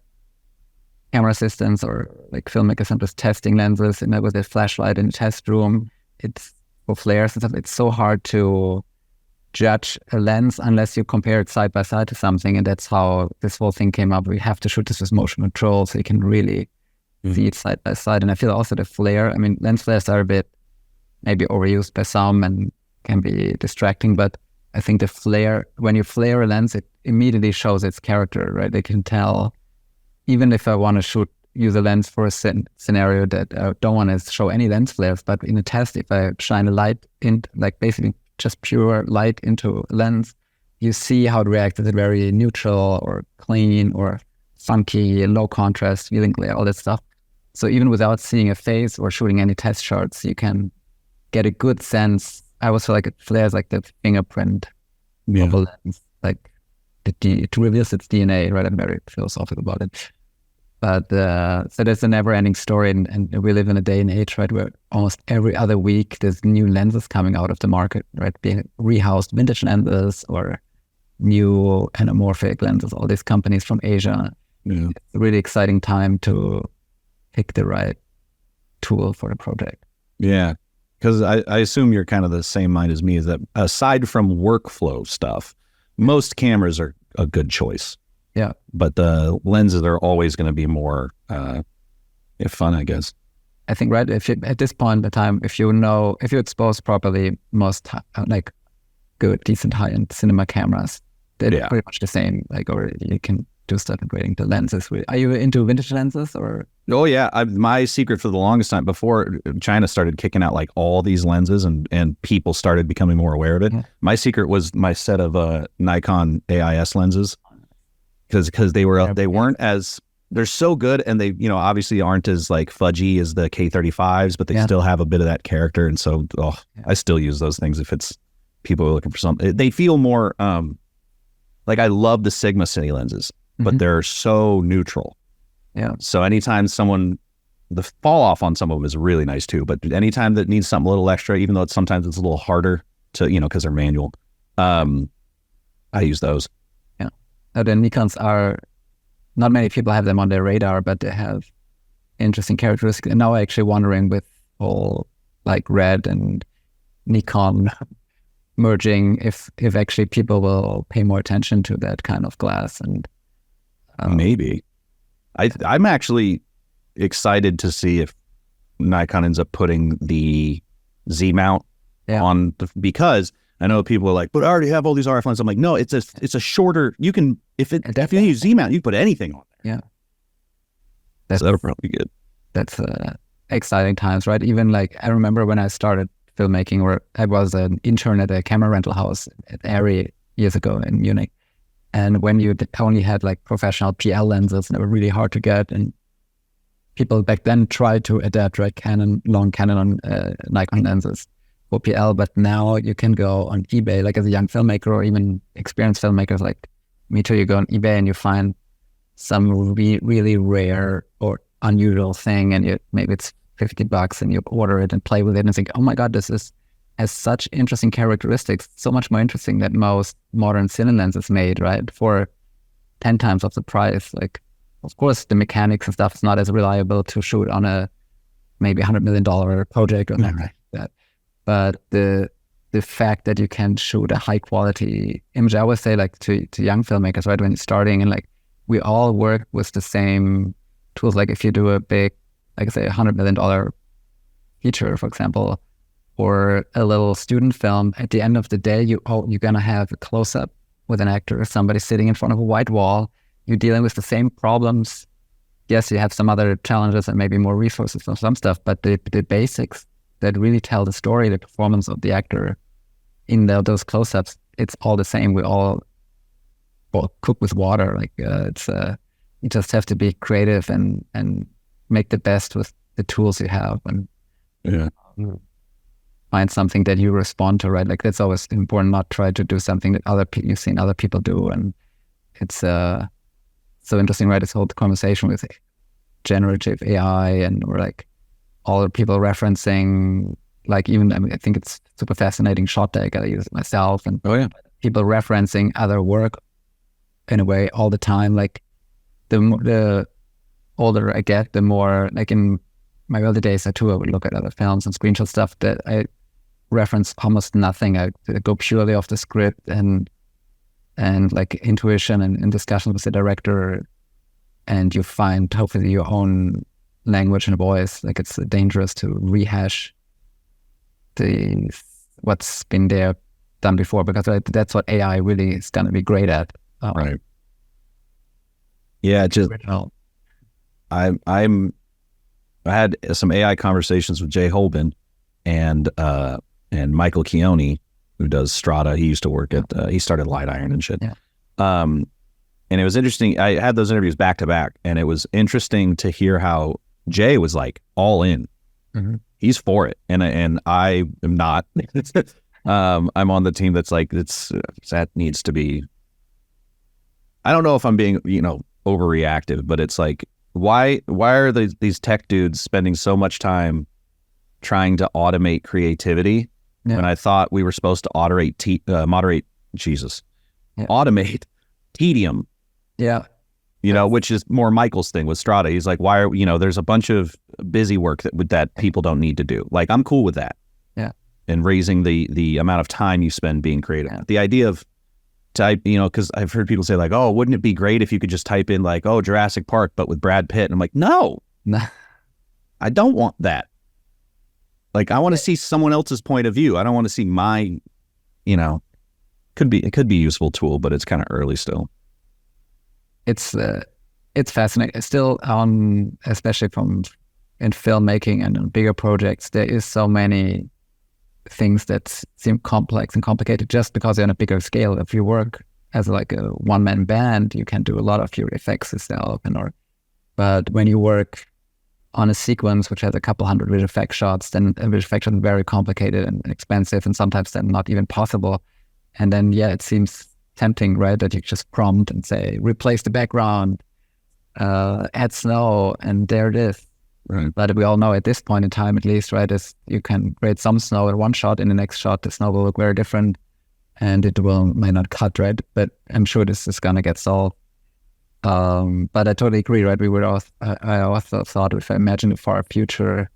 camera assistants or like filmmakers sometimes testing lenses and with a flashlight in the test room, it's for flares and stuff. It's so hard to judge a lens unless you compare it side by side to something. And that's how this whole thing came up. We have to shoot this with motion control so you can really see it side by side. And I feel also the flare, I mean, lens flares are a bit maybe overused by some and can be distracting, but I think the flare, when you flare a lens, it immediately shows its character, right? They can tell, even if I want to use a lens for a scenario that I don't want to show any lens flares, but in a test, if I shine a light in, like basically just pure light into a lens, you see how it reacts. Is it very neutral or clean or funky, low contrast, viewing glare, all that stuff. So even without seeing a face or shooting any test shots, you can get a good sense. I always feel like it flares like the fingerprint of a lens, like it reveals its DNA, right? I'm very philosophical about it. But so there's a never-ending story, and we live in a day and age, right, where almost every other week there's new lenses coming out of the market, right, being rehoused vintage lenses or new anamorphic lenses, all these companies from Asia. Yeah. It's a really exciting time to pick the right tool for the project. Yeah, because I assume you're kind of the same mind as me, is that aside from workflow stuff, most cameras are a good choice. Yeah. But the lenses are always going to be more fun, I guess. I think, right, if you, at this point in time, if you expose properly most like good, decent high-end cinema cameras, they're pretty much the same. Like, or you can do stuff upgrading the lenses. Are you into vintage lenses or? Oh yeah, my secret for the longest time, before China started kicking out like all these lenses and people started becoming more aware of it, my secret was my set of Nikon AIS lenses, because they weren't as, they're so good, and they obviously aren't as like fudgy as the K35s, but they still have a bit of that character, and so I still use those things if it's people are looking for something. They feel more like, I love the Sigma Cine lenses, but they're so neutral. Yeah. So anytime the fall off on some of them is really nice too, but anytime that needs something a little extra, even though sometimes it's a little harder to, because they're manual, I use those. Yeah. The Nikons are, not many people have them on their radar, but they have interesting characteristics. And now I'm actually wondering with all like Red and Nikon merging, if actually people will pay more attention to that kind of glass. And maybe. I'm actually excited to see if Nikon ends up putting the Z mount on because I know people are like, but I already have all these RF lenses. I'm like, no, it's a shorter. You can if you use Z mount, you can put anything on there. Yeah, so that'll probably be good. That's exciting times, right? Even like I remember when I started filmmaking, where I was an intern at a camera rental house at Airy years ago in Munich. And when you only had like professional PL lenses, and they were really hard to get, and people back then tried to adapt, right, long Canon on Nikon lenses for PL, but now you can go on eBay, like as a young filmmaker or even experienced filmmakers like me too, you go on eBay and you find some really rare or unusual thing, and maybe it's $50 and you order it and play with it and think, oh my God, this has such interesting characteristics, so much more interesting than most modern cine lenses made, right? For 10 times of the price. Like, of course, the mechanics and stuff is not as reliable to shoot on a maybe $100 million project or something like that. But the fact that you can shoot a high quality image, I always say like to young filmmakers, right, when you're starting, and like we all work with the same tools. Like if you do a big, like I say, $100 million teacher, for example, or a little student film, at the end of the day, you're going to have a close-up with an actor, somebody sitting in front of a white wall. You're dealing with the same problems. Yes, you have some other challenges and maybe more resources for some stuff, but the basics that really tell the story, the performance of the actor in those close-ups, it's all the same. We all cook with water. Like you just have to be creative and make the best with the tools you have, and find something that you respond to, right? Like that's always important. Not try to do something that you've seen other people do, and it's so interesting, right? This whole conversation with generative AI or like all the people referencing, like even I think it's super fascinating. Shot Deck, I use it myself, and people referencing other work in a way all the time. Like the older I get, the more, like in my early days, I would look at other films and screenshot stuff that I reference almost nothing. I go purely off the script and like intuition and in discussion with the director, and you find hopefully your own language and voice. Like it's dangerous to rehash what's been done before, because that's what AI really is going to be great at. Right. Yeah, just original. I had some AI conversations with Jay Holben and Michael Keone, who does Strata. He used to work at he started Light Iron and shit. Yeah. And it was interesting. I had those interviews back to back, and it was interesting to hear how Jay was like all in. Mm-hmm. He's for it, and I am not. I'm on the team that's like that needs to be. I don't know if I'm being overreactive, but it's like why are these tech dudes spending so much time trying to automate creativity when I thought we were supposed to automate tedium. Yeah. Which is more Michael's thing with Strata. He's like, why are there's a bunch of busy work that people don't need to do. Like, I'm cool with that. Yeah. And raising the amount of time you spend being creative. Yeah. The idea of type, because I've heard people say like, oh, wouldn't it be great if you could just type in like, oh, Jurassic Park, but with Brad Pitt? And I'm like, no, I don't want that. Like, I want to see someone else's point of view. I don't want to see my, it could be a useful tool, but it's kind of early still. It's fascinating. Still, especially in filmmaking and in bigger projects, there is so many things that seem complex and complicated just because they're on a bigger scale. If you work as like a one-man band, you can do a lot of your effects yourself, but when you work on a sequence which has a couple hundred visual effect shots, then a visual effect shot is very complicated and expensive, and sometimes then not even possible. And then it seems tempting, right, that you just prompt and say, replace the background, add snow, and there it is. Right. But we all know at this point in time, at least, right, is you can create some snow in one shot. In the next shot, the snow will look very different, and it may not cut, right? But I'm sure this is gonna get solved. But I totally agree, right? I also thought, if I imagine the far future,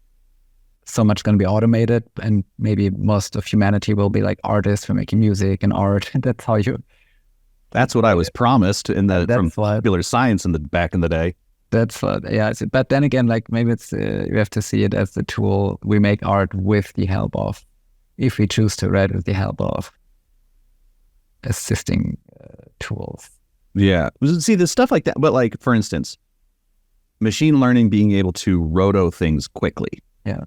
so much going to be automated, and maybe most of humanity will be like artists for making music and art. And that's how you. That's what I was promised from popular science back in the day. That's what, yeah. But then again, like maybe it's you have to see it as the tool. We make art with the help of, if we choose to, right, with the help of assisting tools. Yeah. See, the stuff like that. But like, for instance, machine learning being able to roto things quickly. Yeah.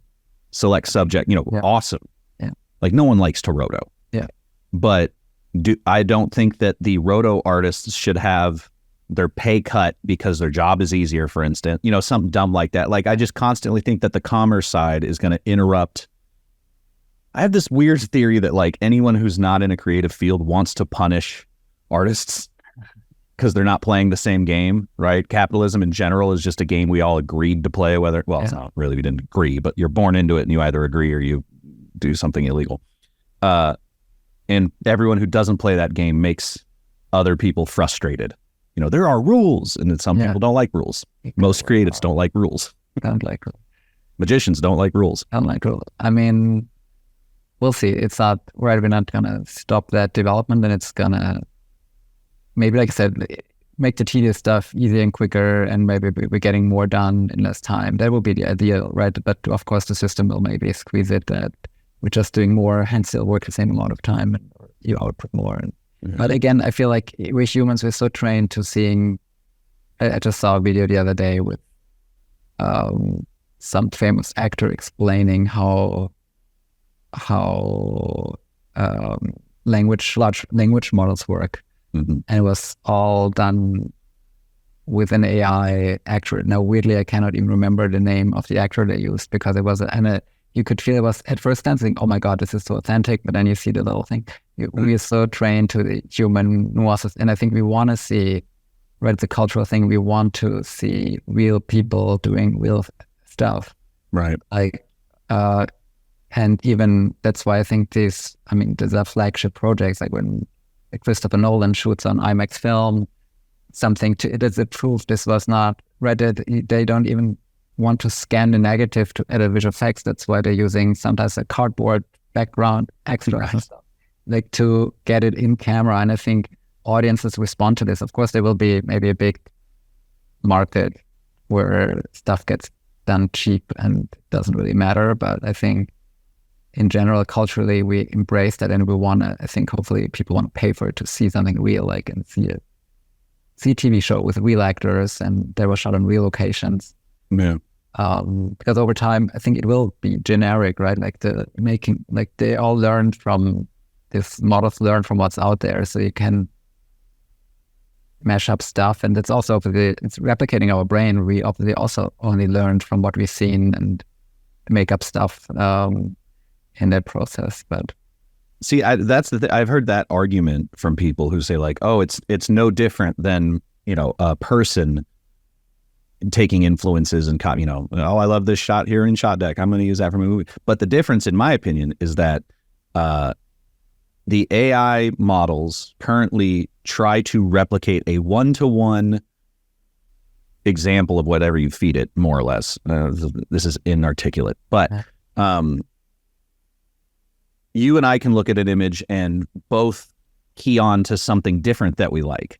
Select subject, awesome. Yeah. Like, no one likes to roto. Yeah. But I don't think that the roto artists should have their pay cut because their job is easier, for instance, something dumb like that. Like, I just constantly think that the commerce side is going to interrupt. I have this weird theory that like anyone who's not in a creative field wants to punish artists because they're not playing the same game, right? Capitalism in general is just a game we all agreed to play, it's not really, we didn't agree, but you're born into it and you either agree or you do something illegal. And everyone who doesn't play that game makes other people frustrated. There are rules, and then some people don't like rules. Most creatives don't like rules. Don't like rules. Magicians don't like rules. Don't like rules. I mean, we'll see. It's not, right, we're not going to stop that development, and it's going to, maybe, like I said, make the tedious stuff easier and quicker, and maybe we're getting more done in less time. That would be the ideal, right? But of course, the system will maybe squeeze it that we're just doing more and still work the same amount of time, and you output more. But again, I feel like we humans, we're so trained to seeing. I just saw a video the other day with some famous actor explaining how large language models work. And it was all done with an AI actor. Now, weirdly, I cannot even remember the name of the actor they used, because it was, you could feel it was at first dancing, oh my God, this is so authentic. But then you see the little thing. We are so trained to the human nuances. And I think we want to see, right, it's a cultural thing. We want to see real people doing real stuff. Right. Like, and even that's why I think these are flagship projects, like when Christopher Nolan shoots on IMAX film, it is a proof this was not Reddit. They don't even want to scan the negative to edit visual effects. That's why they're using sometimes a cardboard background extra and stuff, like to get it in camera. And I think audiences respond to this. Of course, there will be maybe a big market where stuff gets done cheap and doesn't really matter. But I think in general, culturally, we embrace that, and we want to, I think hopefully people want to pay for it to see something real, like, and see a TV show with real actors, and they were shot on real locations. Yeah. Because over time, I think it will be generic, right? Like they all learned from this, models learn from what's out there, so you can mash up stuff. And it's also, it's replicating our brain. We obviously also only learned from what we've seen and make up stuff in that process. But see, that's the thing. I've heard that argument from people who say like, oh, it's no different than, a person taking influences and, oh, I love this shot here in shot deck, I'm going to use that for my movie. But the difference, in my opinion, is that the AI models currently try to replicate a one-to-one example of whatever you feed it, more or less. This is inarticulate, but you and I can look at an image and both key on to something different that we like.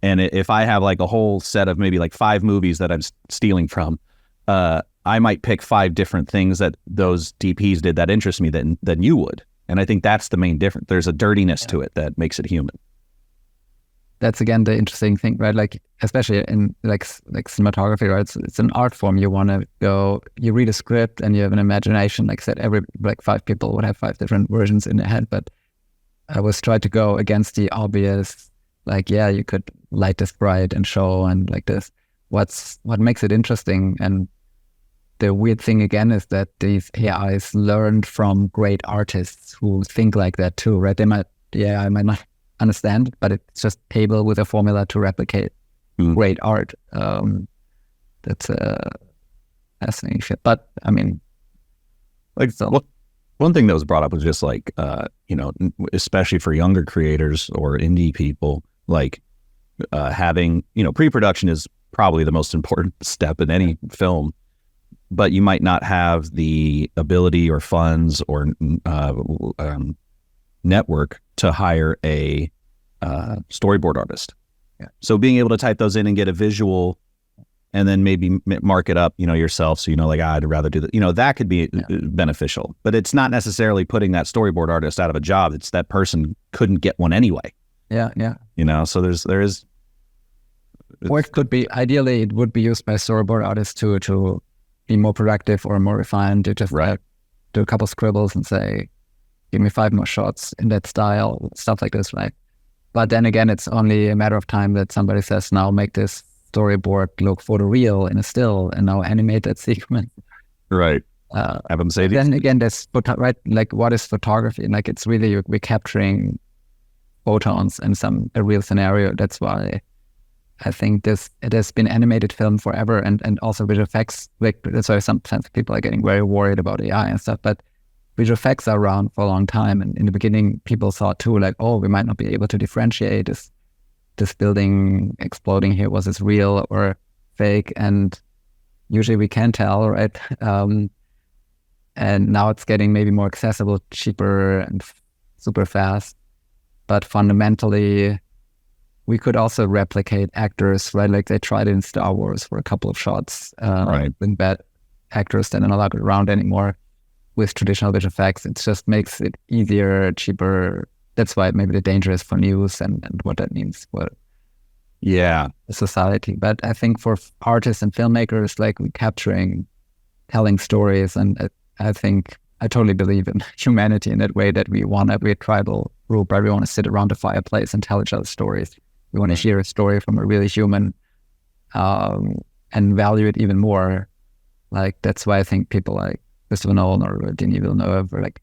And if I have like a whole set of maybe like 5 movies that I'm stealing from, I might pick 5 different things that those DPs did that interest me than you would. And I think that's the main difference. There's a dirtiness to it that makes it human. That's again the interesting thing, right? Like especially in like cinematography, right? It's an art form. You want to go, you read a script and you have an imagination. Like I said, 5 people would have 5 different versions in their head. But I was trying to go against the obvious, like, yeah, you could light this bright and show and like this. What makes it interesting? And the weird thing again is that these AIs learned from great artists who think like that too, right? The AI might not understand, but it's just able with a formula to replicate great art. That's a fascinating shit. But I mean, like, so, one thing that was brought up was just like, especially for younger creators or indie people, like having, pre-production is probably the most important step in any film, but you might not have the ability or funds or network to hire a storyboard artist. Yeah. So being able to type those in and get a visual and then maybe mark it up, yourself. So, I'd rather do that. That could be beneficial, but it's not necessarily putting that storyboard artist out of a job. It's that person couldn't get one anyway. Yeah. So there is. Or it could be, ideally, it would be used by storyboard artists to be more productive or more refined. To just do a couple scribbles and say, give me 5 more shots in that style, stuff like this, right? But then again, it's only a matter of time that somebody says, now make this storyboard look photoreal in a still and now animate that sequence. Right. Have them say then again, that's right. Like, what is photography? Like, it's really, we're capturing photons in a real scenario. That's why I think it has been animated film forever, and also visual effects. Like, that's why sometimes people are getting very worried about AI and stuff. But visual effects are around for a long time, and in the beginning, people thought too, like, oh, we might not be able to differentiate this building exploding here, was this real or fake? And usually we can tell, right? And now it's getting maybe more accessible, cheaper, and super fast. But fundamentally, we could also replicate actors, right? Like they tried it in Star Wars for a couple of shots, with bad actors that are not allowed around anymore with traditional visual effects. It just makes it easier, cheaper. That's why maybe the danger is for news and what that means for society. But I think for artists and filmmakers, like we're capturing, telling stories, and I think I totally believe in humanity in that way, that we're a tribal group, right? We want to sit around the fireplace and tell each other stories. We want to hear a story from a really human, and value it even more. Like that's why I think people like Christopher Nolan or Denis Villeneuve, or like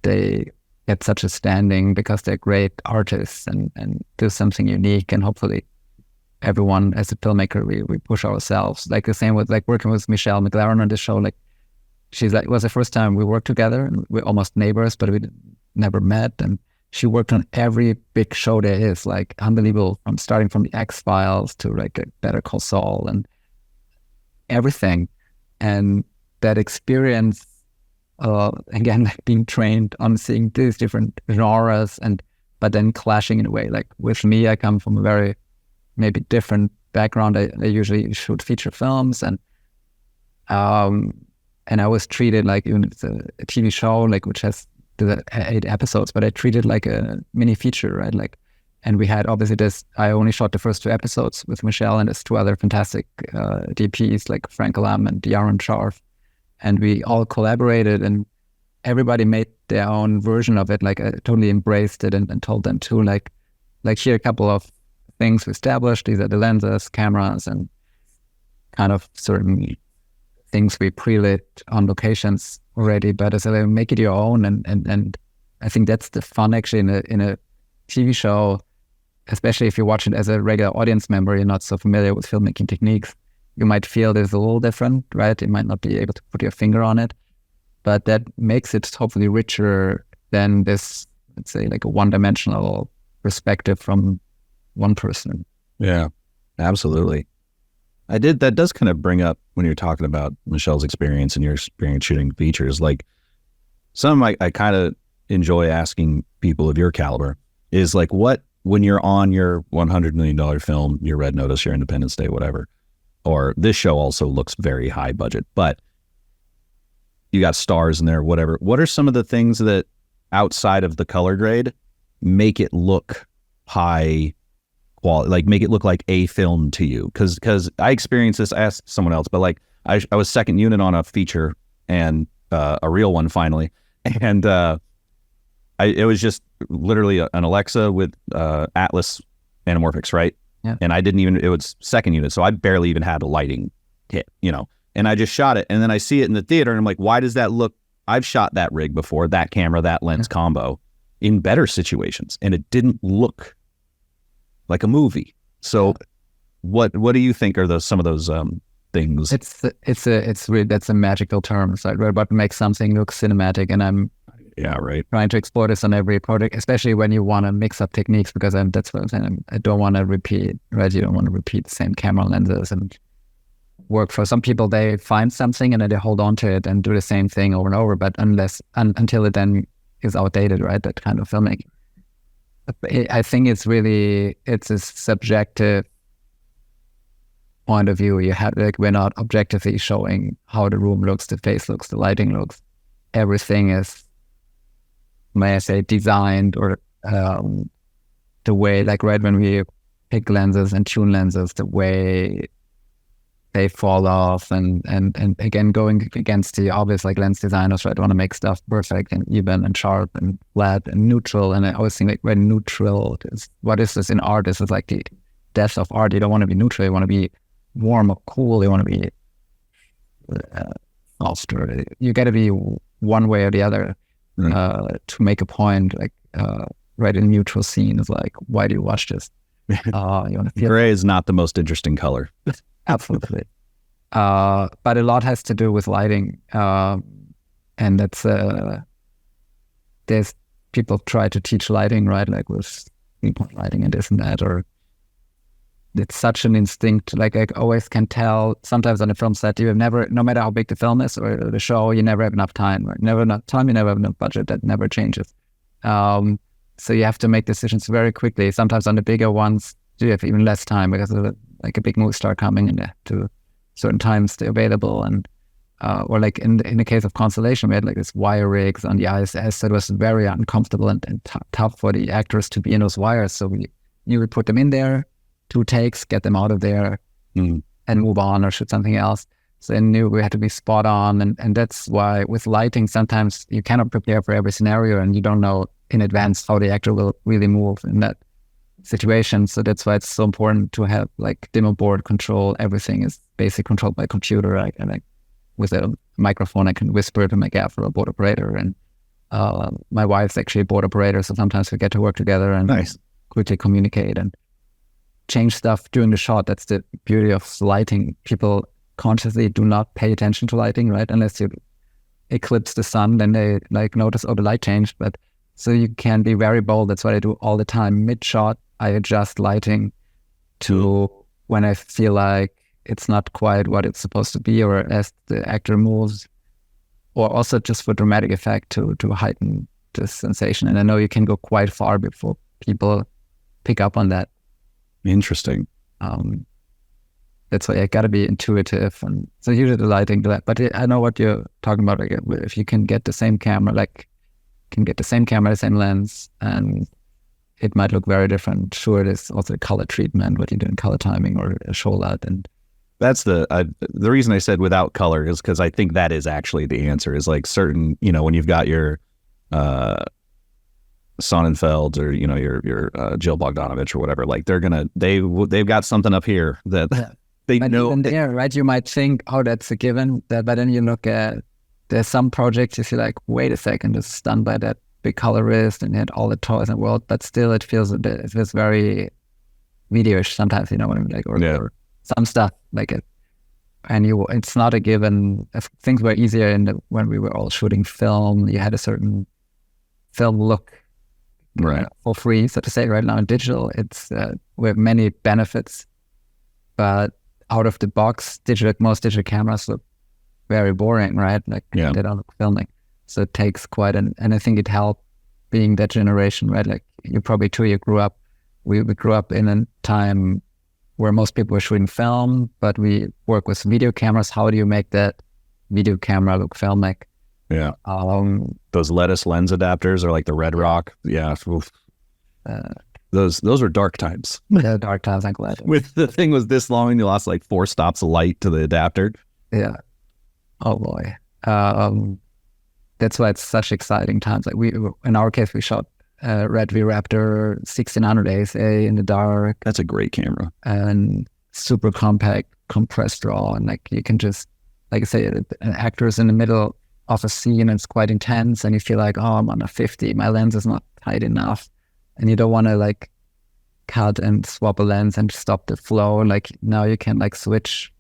they get such a standing because they're great artists and do something unique, and hopefully everyone as a filmmaker we push ourselves. Like the same with like working with Michelle McLaren on this show. Like she's like, it was the first time we worked together, and we're almost neighbors, but we never met. And she worked on every big show there is, like unbelievable, from starting from the X-Files to like Better Call Saul and everything. And that experience, again, like being trained on seeing these different genres, but then clashing in a way. Like with me, I come from a very maybe different background. I usually shoot feature films, and I was treated like, even if it's a TV show, like which has 8 episodes, but I treated it like a mini feature, right? Like, and we had obviously this. I only shot the first 2 episodes with Michelle, and there's 2 other fantastic DPs like Frank Lam and Yaron Scharf, and we all collaborated, and everybody made their own version of it. Like I totally embraced it and told them to like here are a couple of things we established. These are the lenses, cameras, and kind of certain things we pre-lit on locations already, but as I make it your own, and I think that's the fun actually in a TV show, especially if you watch it as a regular audience member, you're not so familiar with filmmaking techniques. You might feel there's a little different, right? You might not be able to put your finger on it, but that makes it hopefully richer than this, let's say, like a one-dimensional perspective from one person. Yeah, absolutely. That does kind of bring up, when you're talking about Michelle's experience and your experience shooting features, like I kind of enjoy asking people of your caliber is like, when you're on your $100 million film, your Red Notice, your Independence Day, whatever, or this show also looks very high budget, but you got stars in there, whatever. What are some of the things that outside of the color grade make it look high quality, like make it look like a film to you? Because I experienced this, I asked someone else, but like I was second unit on a feature, and a real one finally, and it was just literally an Alexa with Atlas anamorphics, right? Yeah. And it was second unit, so I barely even had a lighting kit, and I just shot it, and then I see it in the theater, and I'm like, why does that look, I've shot that rig before, that camera, that lens combo in better situations, and it didn't look like a movie. So what do you think are some of those things? It's really, that's a magical term. It's like, what makes something look cinematic, and I'm trying to explore this on every project, especially when you want to mix up techniques, because that's what I'm saying. I don't want to repeat, right? You don't want to repeat the same camera lenses and work. For some people, they find something and then they hold on to it and do the same thing over and over, but until it then is outdated, right? That kind of filmmaking. I think it's a subjective point of view. You have, like, we're not objectively showing how the room looks, the face looks, the lighting looks. Everything is, may I say, designed, or the way, like, right when we pick lenses and tune lenses, the way they fall off, and again, going against the obvious, like, lens designers, right, want to make stuff perfect and even and sharp and flat and neutral. And I always think, like, when neutral is, what is this in art? This is like the depth of art. You don't want to be neutral. You want to be warm or cool. You want to be softer. You got to be one way or the other to make a point. Like, right, in a neutral scene is like, why do you watch this? You want to feel gray is not the most interesting color. Absolutely. But a lot has to do with lighting. And that's, there's people try to teach lighting, right? Like with three-point lighting and this and that, or it's such an instinct. Like, I always can tell sometimes on a film set, you have never, no matter how big the film is or the show, you never have enough time, right? Never enough time, you never have enough budget. That never changes. So you have to make decisions very quickly. Sometimes on the bigger ones, you have even less time because of like a big movie star coming and to certain times they're available. And or like in the case of Constellation, we had like this wire rigs on the ISS, so it was very uncomfortable and tough for the actors to be in those wires. So you would put them in there, 2 takes, get them out of there, and move on or shoot something else. So I knew we had to be spot on, and that's why with lighting sometimes you cannot prepare for every scenario, and you don't know in advance how the actor will really move in that situation. So that's why it's so important to have like demo board control. Everything is basically controlled by computer, right? And like with a microphone, I can whisper to my gaffer or board operator. And my wife's actually a board operator, so sometimes we get to work together and quickly communicate and change stuff during the shot. That's the beauty of lighting. People consciously do not pay attention to lighting, right? Unless you eclipse the sun, then they like notice, oh, the light changed. But so you can be very bold. That's what I do all the time. Mid-shot, I adjust lighting to when I feel like it's not quite what it's supposed to be, or as the actor moves, or also just for dramatic effect to heighten the sensation. And I know you can go quite far before people pick up on that. Interesting. That's why I got to be intuitive. And so usually the lighting, but I know what you're talking about. Like if you can get the same camera, the same lens, and it might look very different. Sure, there's also the color treatment, what you do in color timing or a show light. And that's the reason I said without color is because I think that is actually the answer. Is like certain, when you've got your Sonnenfeld or your Jill Bogdanovich or whatever, like they've got something up here that they but know. Even there, right? You might think, oh, that's a given. But then you look at, there's some projects you see like, wait a second, this is done by that big colorist and he had all the toys in the world, but still it feels very video-ish sometimes, you know what I mean? Like, or some stuff like it. And it's not a given. Things were easier when we were all shooting film. You had a certain film look, right, for free, so to say. Right now in digital, it's we have many benefits, but out of the box, most digital cameras look very boring, right? Like they don't look filming. So it takes quite and I think it helped being that generation, right? Like you probably too, we grew up in a time where most people were shooting film, but we work with video cameras. How do you make that video camera look filmic? Yeah. Those lettuce lens adapters are like the Red Rock. Yeah. Those are dark times. Yeah, dark times, I'm glad. With the thing was this long and you lost like 4 stops of light to the adapter. Yeah. Oh boy. That's why it's such exciting times. Like in our case, we shot Red V Raptor 1600 ASA in the dark. That's a great camera. And super compact, compressed raw. And like you can just, like I say, an actor is in the middle of a scene and it's quite intense and you feel like, oh, I'm on a 50, my lens is not tight enough. And you don't want to like cut and swap a lens and stop the flow. Like now you can like switch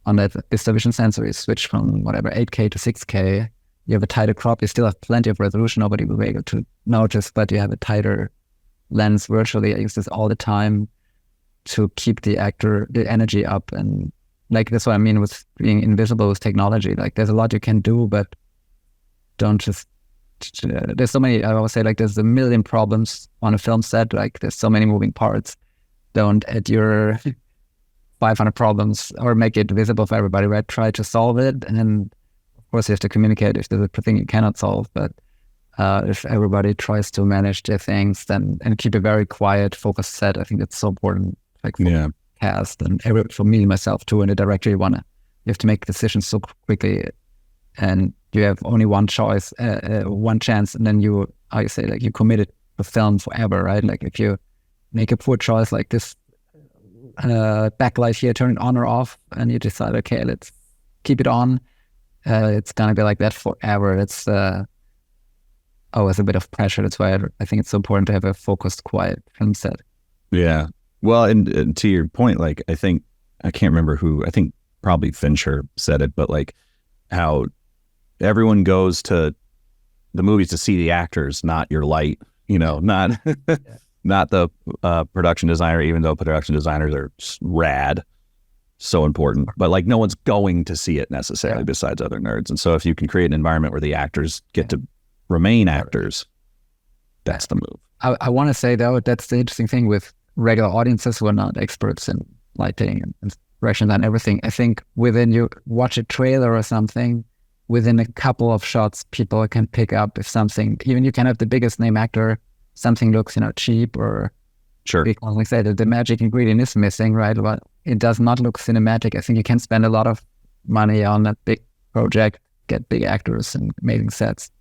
on that Vista Vision sensor, you switch from whatever 8K to 6K. You have a tighter crop, you still have plenty of resolution, nobody will be able to notice, but you have a tighter lens virtually. I use this all the time to keep the energy up. And like, that's what I mean with being invisible with technology. Like there's a lot you can do, but don't just, there's so many, I always say like there's a million problems on a film set. Like there's so many moving parts. Don't add your 500 problems or make it visible for everybody, right? Try to solve it. And then of course you have to communicate if there's a thing you cannot solve. But if everybody tries to manage their things and keep a very quiet, focused set, I think that's so important. Like for cast and for me, myself too, in the director, you have to make decisions so quickly and you have only one choice, one chance. And then you committed to film forever, right? Like if you make a poor choice like this, backlight here, turn it on or off, and you decide, okay, let's keep it on. It's gonna be like that forever. It's always a bit of pressure. That's why I think it's so important to have a focused, quiet film set. Yeah. Well, and to your point, like I think I can't remember who. I think probably Fincher said it, but like how everyone goes to the movies to see the actors, not your light. Not. Not the production designer, even though production designers are rad, so important. But like no one's going to see it necessarily besides other nerds. And so if you can create an environment where the actors get to remain actors, that's the move. I want to say though, that's the interesting thing with regular audiences who are not experts in lighting and direction and everything. I think within you watch a trailer or something, within a couple of shots, people can pick up if something, even you can have the biggest name actor, something looks, cheap or because like I said, the magic ingredient is missing, right? But it does not look cinematic. I think you can spend a lot of money on a big project, get big actors and amazing sets.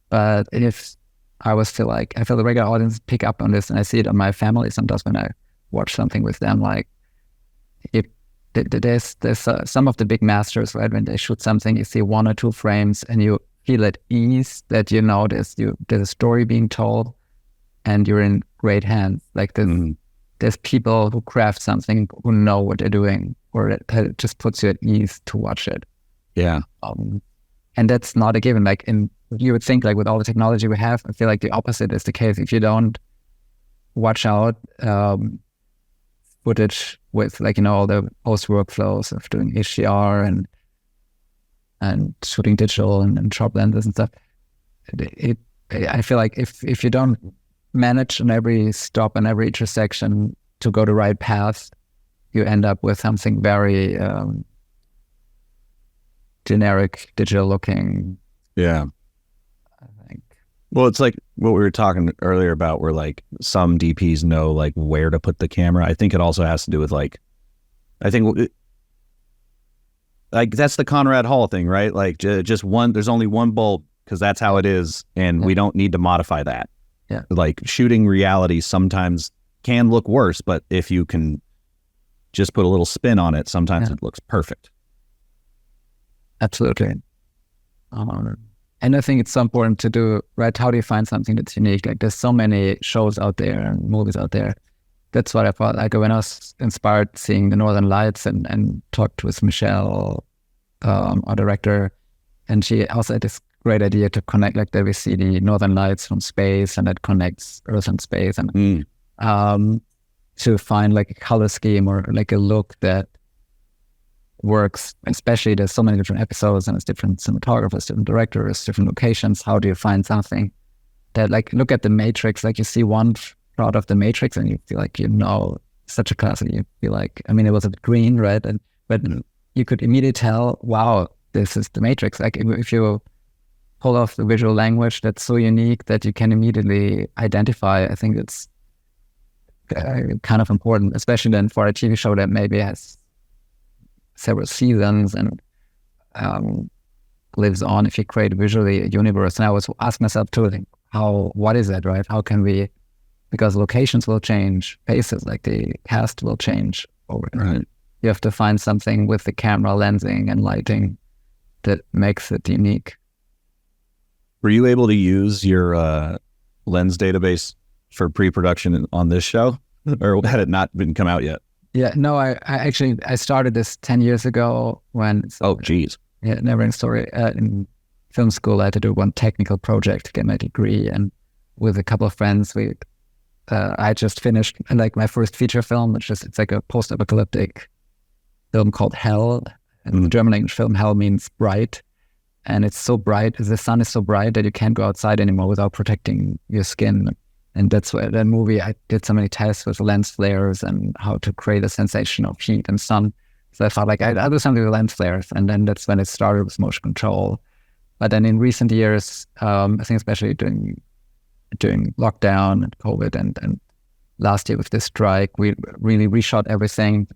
But if I was still I feel the regular audience pick up on this, and I see it on my family sometimes when I watch something with them. Like, if there's some of the big masters, right? When they shoot something, you see 1 or 2 frames, and you feel at ease that there's a story being told, and you're in great hands. Like there's people who craft something who know what they're doing, or it just puts you at ease to watch it. Yeah. And that's not a given. Like you would think, like with all the technology we have, I feel like the opposite is the case. If you don't watch out footage with all the post workflows of doing HDR and shooting digital and sharp lenses and stuff, I feel like if you don't manage on every stop and every intersection to go the right path, you end up with something very generic, digital looking. Yeah. I think. Well, it's like what we were talking earlier about, where like some DPs know like where to put the camera. I think it also has to do with like that's the Conrad Hall thing, right? Like just one, there's only one bulb because that's how it is. And we don't need to modify that. Yeah. Like shooting reality sometimes can look worse, but if you can just put a little spin on it, sometimes it looks perfect. Absolutely. And I think it's so important to do, right? How do you find something that's unique? Like there's so many shows out there and movies out there. That's what I thought. Like when I was inspired seeing the Northern Lights and talked with Michelle, our director, and she also had this great idea to connect, like that we see the Northern Lights from space and that connects Earth and space, and to find like a color scheme or like a look that works. Especially there's so many different episodes and it's different cinematographers, different directors, different locations. How do you find something that, like, look at the Matrix, like you see one shot of the Matrix and you feel like such a classic. You feel like, I mean, it was a bit green, right? But you could immediately tell, wow, this is the Matrix. Like if you pull off the visual language that's so unique that you can immediately identify, I think it's kind of important, especially then for a TV show that maybe has several seasons and lives on. If you create visually a universe, and I always ask myself too, like, what is that, right? How can we, because locations will change, faces, like the cast will change over time. Right. You have to find something with the camera, lensing and lighting that makes it unique. Were you able to use your lens database for pre-production on this show, or had it not been come out yet? Yeah, no, I actually started this 10 years ago when... Oh, geez. Yeah, never-ending story. In film school, I had to do one technical project to get my degree, and with a couple of friends, I just finished like my first feature film, it's like a post-apocalyptic film called Hell. And the German English film, Hell means bright. And it's so bright, the sun is so bright that you can't go outside anymore without protecting your skin. And that's where that movie, I did so many tests with lens flares and how to create a sensation of heat and sun. So I thought, like, I'll do something with lens flares. And then that's when it started with motion control. But then in recent years, I think especially during lockdown and COVID and last year with this strike, we really reshot everything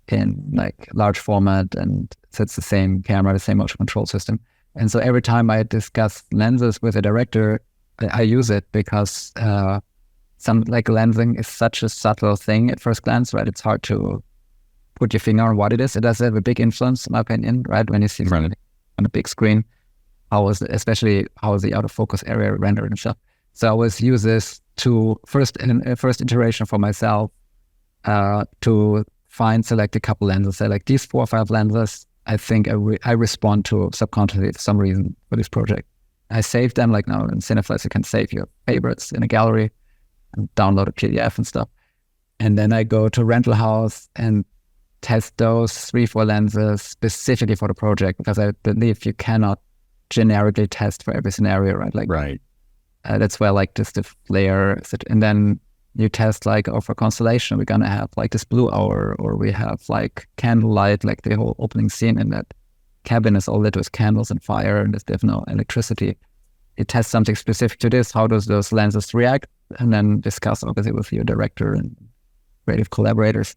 in like large format, and so it's the same camera, the same motion control system. And so every time I discuss lenses with a director, I use it because lensing is such a subtle thing at first glance, right? It's hard to put your finger on what it is. It does have a big influence, in my opinion, right? When you see something on a big screen, especially how is the out of focus area rendered and stuff. So I always use this to first iteration for myself to select a couple lenses. Say like these 4 or 5 lenses, I think I respond to subconsciously for some reason for this project. I save them, like now in Cineflex, you can save your favorites in a gallery and download a PDF and stuff. And then I go to rental house and test those 3-4 lenses specifically for the project, because I believe you cannot generically test for every scenario, right? Like, right. That's where like just the flare, and then you test like, oh, for Constellation, we're going to have like this blue hour, or we have like candlelight, like the whole opening scene in that cabin is all lit with candles and fire, and there's no electricity. You test something specific to this, how does those lenses react, and then discuss obviously with your director and creative collaborators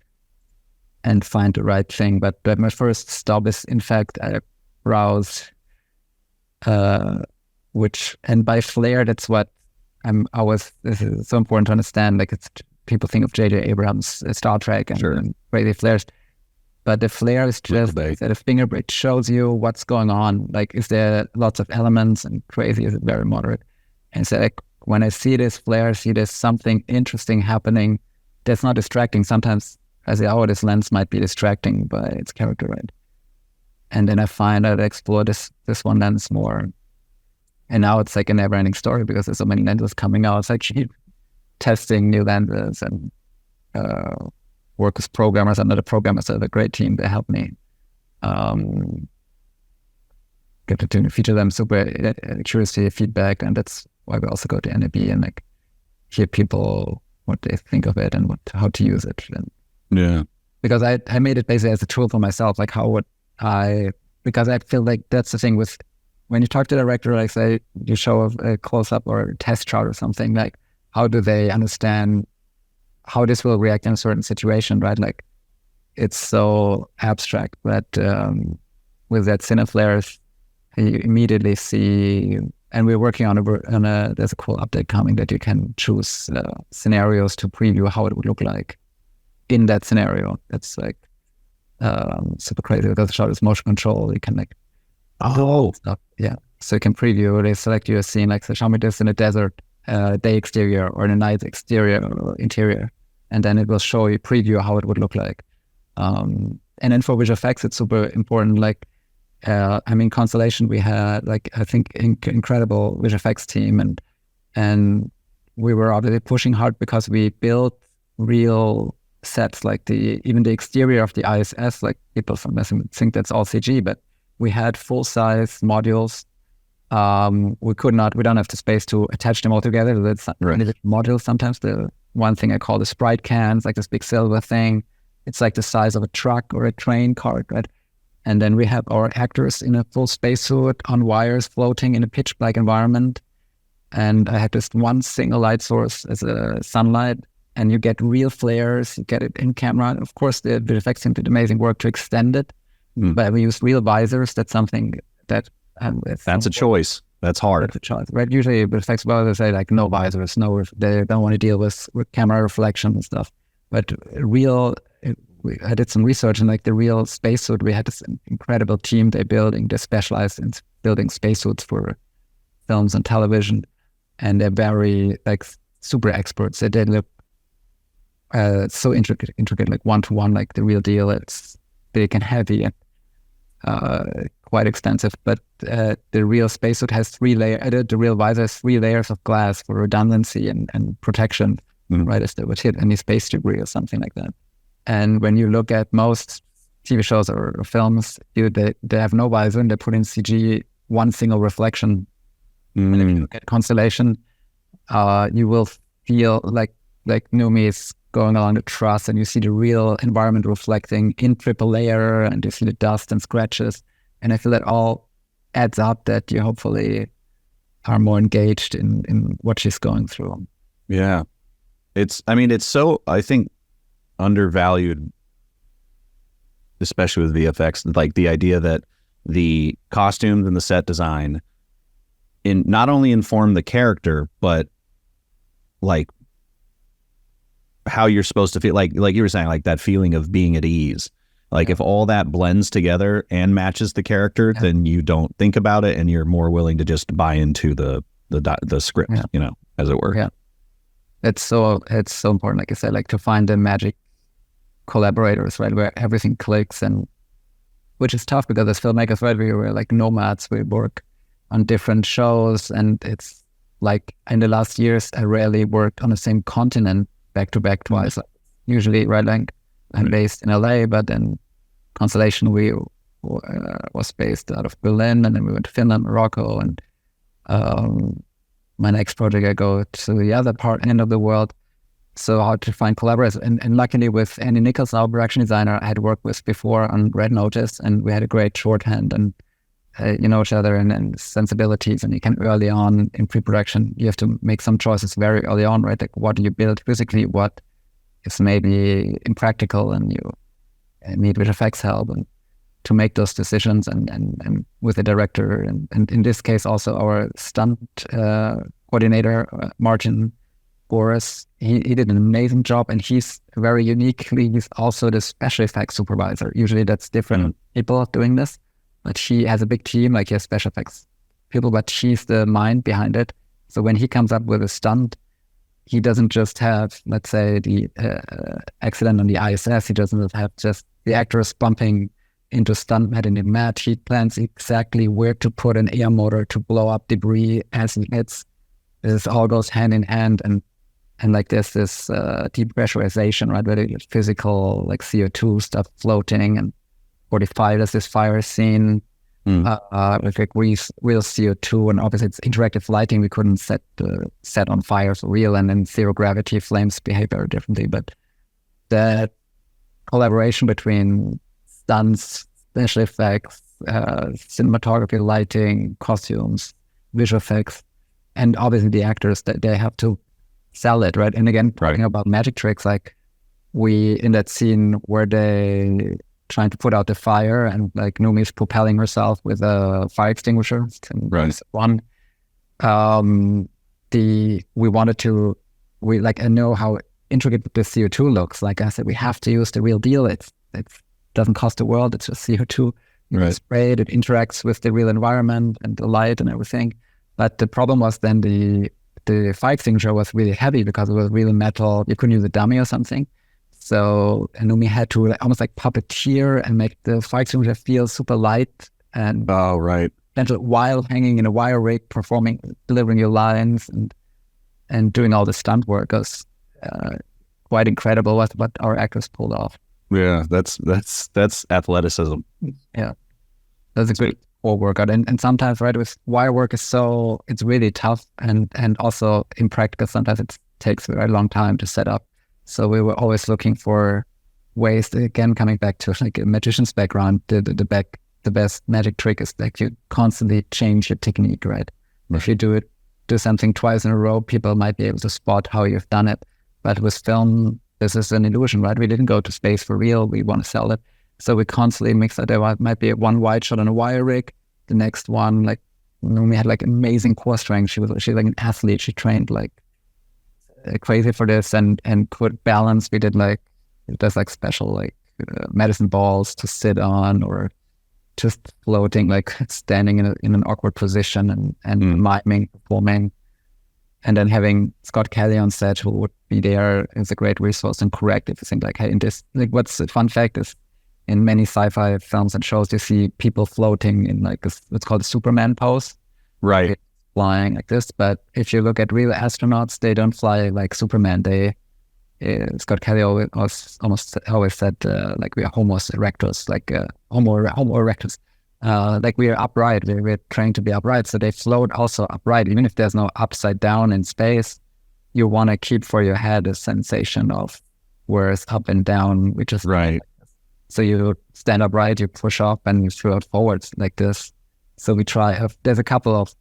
and find the right thing. But my first stop is, in fact, I browse, and by flare, that's what this is so important to understand. Like, people think of J.J. Abrams' Star Trek and crazy flares, but the flare is just that a fingerprint. It shows you what's going on. Like, is there lots of elements, and crazy, is it very moderate? And so, like, when I see this flare, I see there's something interesting happening that's not distracting. Sometimes I say, oh, this lens might be distracting by its character, right? And then I find out, I explore this one lens more. And now it's like a never-ending story because there's so many lenses coming out. It's like testing new lenses and work with programmers. Another programmers have a great team. They help me get to feature them. Super curious to hear feedback, and that's why we also go to NAB and like hear people what they think of it and how to use it. And because I made it basically as a tool for myself. Like, how would because I feel like that's the thing with when you talk to the director, like say you show a close-up or a test shot or something, like how do they understand how this will react in a certain situation, right? Like, it's so abstract, but with that Cineflares, you immediately see, and we're working on there's a cool update coming that you can choose scenarios to preview how it would look like in that scenario. It's like super crazy because the shot is motion control. You can like, stuff. Yeah. So you can preview, they select you a scene, like, so show me this in a desert day exterior or in a night exterior or interior. And then it will show you, preview how it would look like. And then for visual effects, it's super important. Like, Constellation, we had like, I think incredible visual effects team, and we were obviously pushing hard because we built real sets, like even the exterior of the ISS, like people sometimes think that's all CG, but we had full-size modules. We don't have the space to attach them all together. That's modules. Sometimes the one thing I call the sprite cans, like this big silver thing. It's like the size of a truck or a train cart, right? And then we have our actors in a full spacesuit on wires floating in a pitch black environment. And I had just one single light source as a sunlight, and you get real flares, you get it in camera. Of course, the effects team did amazing work to extend it, but we used real visors. That's something that... that's a choice. That's hard. That's a choice, right? Usually the effects they say like no visors, they don't want to deal with camera reflection and stuff. But I did some research, and like the real spacesuit, we had this incredible team they specialized in building spacesuits for films and television, and they're very like super experts. They did look so intricate, like one-to-one, like the real deal. It's big and heavy and quite extensive. But the real spacesuit has 3 layers. The real visor has 3 layers of glass for redundancy and protection, right? As they would hit any space debris or something like that. And when you look at most TV shows or films, they have no visor, and they put in CG one single reflection. And if you look at Constellation, you will feel like Numi is going along the truss, and you see the real environment reflecting in triple layer, and you see the dust and scratches. And I feel that all adds up, that you hopefully are more engaged in what she's going through. Yeah. It's so, I think, undervalued, especially with VFX, like the idea that the costumes and the set design not only inform the character, but like how you're supposed to feel, like you were saying, like that feeling of being at ease. Like if all that blends together and matches the character, then you don't think about it, and you're more willing to just buy into the script, as it were. Yeah. It's so important, like I said, like to find the magic collaborators, right, where everything clicks, and which is tough because as filmmakers, right, we were like nomads. We work on different shows, and it's like in the last years, I rarely worked on the same continent back to back twice. Usually, right, like I'm based in LA, but then Constellation was based out of Berlin, and then we went to Finland, Morocco, and my next project I go to the other end of the world. So how to find collaborators. And luckily with Andy Nichols, our production designer, I had worked with before on Red Notice, and we had a great shorthand, and you know each other and sensibilities, and you can early on in pre-production, you have to make some choices very early on, right? Like what do you build physically, what is maybe impractical, and you need visual effects help and to make those decisions, and with the director, and in this case also our stunt coordinator, Martin Boris, he did an amazing job, and he's also the special effects supervisor. Usually that's different people doing this, but he has a big team, like he has special effects people, but he's the mind behind it. So when he comes up with a stunt, he doesn't just have, let's say, the accident on the ISS. He doesn't have just the actors bumping into stunt mat in the mat. He plans exactly where to put an air motor to blow up debris as it hits. This all goes hand in hand, and like there's this depressurization, right, where there's physical like CO2 stuff floating, and 45 there's this fire scene with like real CO2, and obviously it's interactive lighting. We couldn't set on fire for real, and then zero gravity flames behave very differently. But that collaboration between stunts, special effects, cinematography, lighting, costumes, visual effects, and obviously the actors, that they have to sell it, right? And again, talking about magic tricks, like we, in that scene where they trying to put out the fire, and like Numi's propelling herself with a fire extinguisher. Right. One. I know how intricate the CO2 looks. Like I said, we have to use the real deal. It doesn't cost the world. It's just CO2. It's sprayed. It interacts with the real environment and the light and everything. But the problem was then the fire extinguisher was really heavy because it was really metal. You couldn't use a dummy or something. So Numi had to almost like puppeteer and make the fire extinguisher feel super light and gentle while hanging in a wire rig, delivering your lines and doing all the stunt work. It was quite incredible what our actors pulled off. Yeah, that's athleticism. Yeah, that's a great workout. And sometimes, right, with wire work it's really tough and also impractical. Sometimes it takes a very long time to set up. So we were always looking for ways to, again, coming back to like a magician's background, the best magic trick is that you constantly change your technique, right? If you do something twice in a row, people might be able to spot how you've done it. But with film, this is an illusion, right? We didn't go to space for real. We want to sell it. So we constantly mix that. There might be one wide shot on a wire rig. The next one, like, we had like amazing core strength. She's like an athlete. She trained like crazy for this and could balance. We did like, there's like special like medicine balls to sit on, or just floating, like standing in an awkward position and miming, performing. And then having Scott Kelly on set, who would be there, is a great resource and correct if you think like, hey, in this, like, what's the fun fact is, in many sci-fi films and shows, you see people floating in like what's called a Superman pose, right? Flying like this. But if you look at real astronauts, they don't fly like Superman. Scott Kelly almost said like we are Homo erectus, like Homo erectus. Like we are upright. We're trained to be upright, so they float also upright. Even if there's no upside down in space, you want to keep for your head a sensation of where it's up and down, which is right. So you stand upright, you push up, and you float forwards like this. So we try. There's a couple of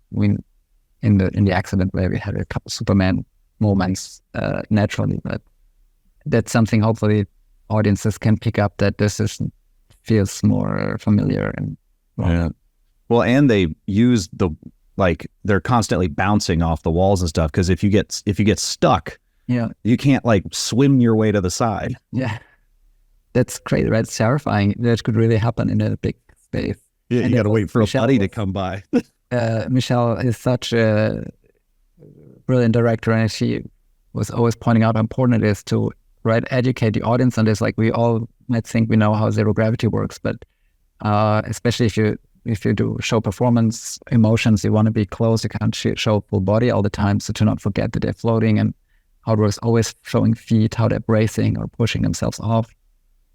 in the accident where we had a couple Superman moments naturally, but that's something hopefully audiences can pick up, that this feels more familiar and. Yeah. Well, and they use they're constantly bouncing off the walls and stuff, because if you get stuck, you can't like swim your way to the side. Yeah. That's crazy, right? It's terrifying. That could really happen in a big space. Yeah, you got to wait for a buddy to come by. Michelle is such a brilliant director, and she was always pointing out how important it is to educate the audience on this. Like, we all might think we know how zero gravity works, but especially if you do show performance emotions, you want to be close. You can't show full body all the time, so to not forget that they're floating, and how they're always showing feet, how they're bracing or pushing themselves off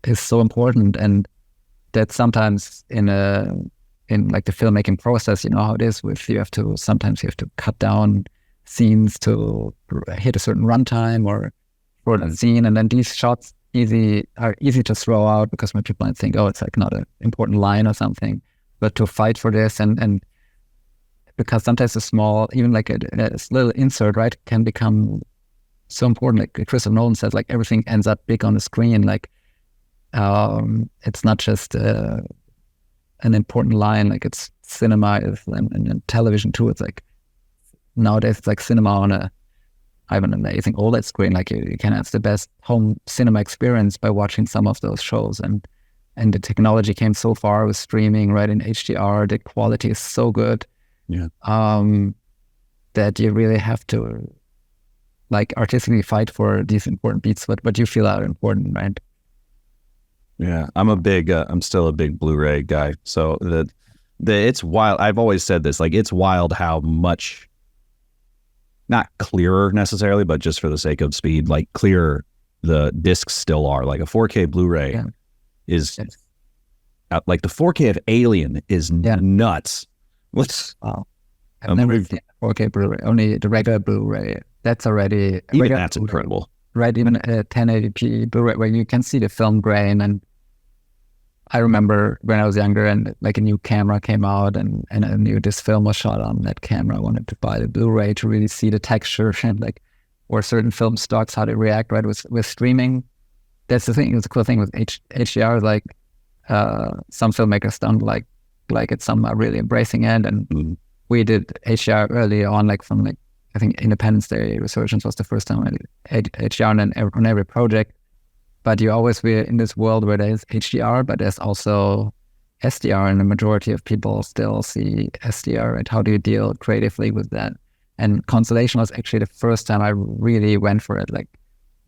is so important. And that sometimes in like the filmmaking process, you know how it is with, you have to cut down scenes to hit a certain runtime, or for the scene. And then these shots are easy to throw out because when people might think, oh, it's like not an important line or something, but to fight for this and because sometimes a small, even like a little insert, right, can become so important. Like Christopher Nolan says, like everything ends up big on the screen. Like it's not just an important line. Like it's cinema and television too. It's like nowadays it's like cinema on I have an amazing OLED screen. Like you can have the best home cinema experience by watching some of those shows. And the technology came so far with streaming, right, in HDR. The quality is so good. Yeah. That you really have to like artistically fight for these important beats, but you feel are important, right? Yeah, I'm still a big Blu-ray guy. So it's wild. I've always said this, like it's wild how much, not clearer necessarily, but just for the sake of speed, like clearer the discs still are. Like a 4K Blu-ray is like the 4K of Alien is nuts. Wow. I've never seen 4K Blu-ray, only the regular Blu-ray. That's already... Even that's incredible. Right, even a 1080p Blu-ray where you can see the film grain. And I remember when I was younger and like a new camera came out and I knew this film was shot on that camera. I wanted to buy the Blu-ray to really see the texture and like, or certain film stocks, how they react, right, with streaming. That's the thing, it's a cool thing with HDR, like some filmmakers don't like it, some are really embracing it. And we did HDR early on, like from like, I think Independence Day Resurgence was the first time I did HDR on every project. But you always be in this world where there's HDR, but there's also SDR, and the majority of people still see SDR. Right? How do you deal creatively with that? And Constellation was actually the first time I really went for it. Like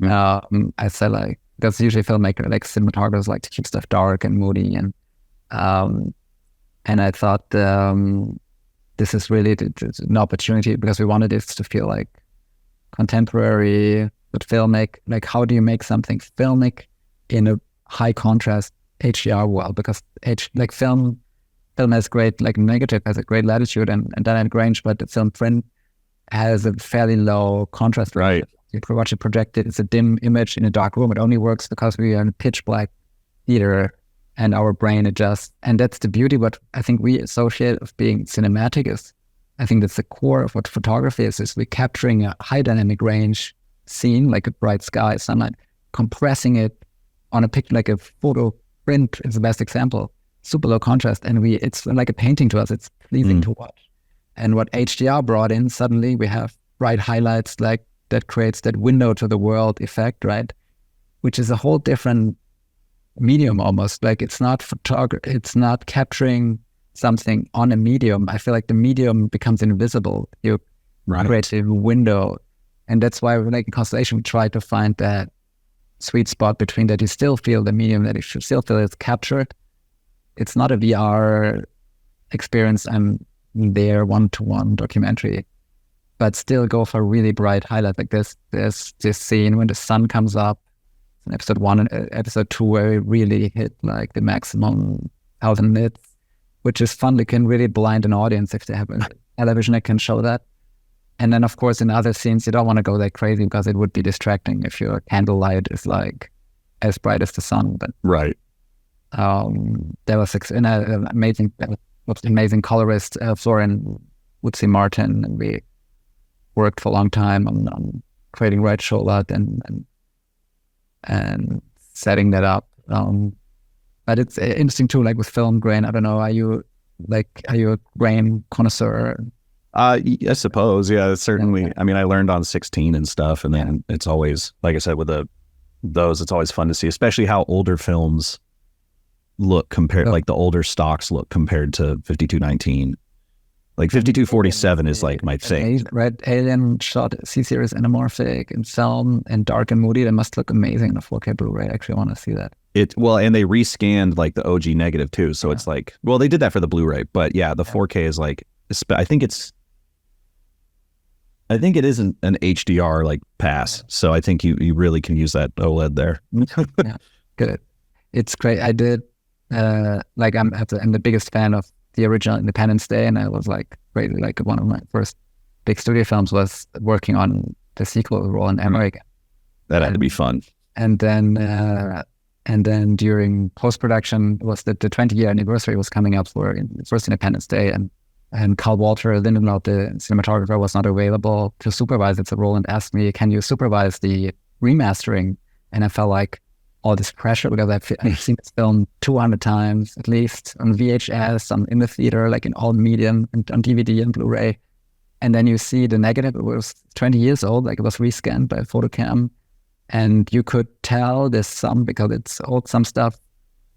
I said, like that's usually filmmaker, like cinematographers like to keep stuff dark and moody, and I thought this is really an opportunity because we wanted this to feel like contemporary, but filmic. Like how do you make something filmic in a high contrast HDR world? Because film has great, like negative has a great latitude and dynamic range, but the film print has a fairly low contrast range. Right. You watch it projected, it's a dim image in a dark room. It only works because we are in a pitch black theater and our brain adjusts. And that's the beauty. What I think we associate of being cinematic is, I think that's the core of what photography is we're capturing a high dynamic range scene, like a bright sky, sunlight, compressing it on a picture, like a photo print is the best example, super low contrast. And it's like a painting to us. It's pleasing to watch. And what HDR brought in, suddenly we have bright highlights, like that creates that window to the world effect, right? Which is a whole different medium almost. Like it's not it's not capturing something on a medium. I feel like the medium becomes invisible. You create a window. And that's why like in Constellation, we try to find that sweet spot between that you still feel the medium, that you should still feel it's captured. It's not a VR experience. I'm there one-to-one documentary, but still go for a really bright highlight. Like there's this scene when the sun comes up in episode 1 and episode 2 where we really hit like the maximum 1,000 nits, which is fun. They can really blind an audience if they have a television that can show that. And then of course in other scenes you don't want to go that crazy because it would be distracting if your candlelight is like as bright as the sun. But there was an amazing colorist, Florian Woodsey Martin, and we worked for a long time on creating red show light and setting that up. But it's interesting too, like with film grain. I don't know, are you a grain connoisseur? I suppose, yeah, it's certainly. I mean, I learned on 16 and stuff, and then it's always, like I said, with those, it's always fun to see, especially how older films look compared, like the older stocks look compared to 5219. Like 5247 is like my thing. Right, Alien shot C-series anamorphic in film and dark and moody. That must look amazing in a 4K Blu-ray. I actually want to see that. And they rescanned like the OG negative too, so it's like, well, they did that for the Blu-ray, but yeah, the 4K is like, I think it is an HDR like pass. So I think you really can use that OLED there. Yeah, good. It's great. I did, like I'm the biggest fan of the original Independence Day, and I was like, great, like one of my first big studio films was working on the sequel with Roland Emmerich. That had to be fun. And then during post-production, it was the 20-year anniversary was coming up for first Independence Day, and Carl Walter Lindenlaub, the cinematographer, was not available to supervise its role and asked me, can you supervise the remastering? And I felt like all this pressure because I've seen this film 200 times at least on VHS, in the theater, like in all medium, and on DVD and Blu-ray. And then you see the negative, it was 20 years old, like it was rescanned by photocam. And you could tell there's some, because it's old, some stuff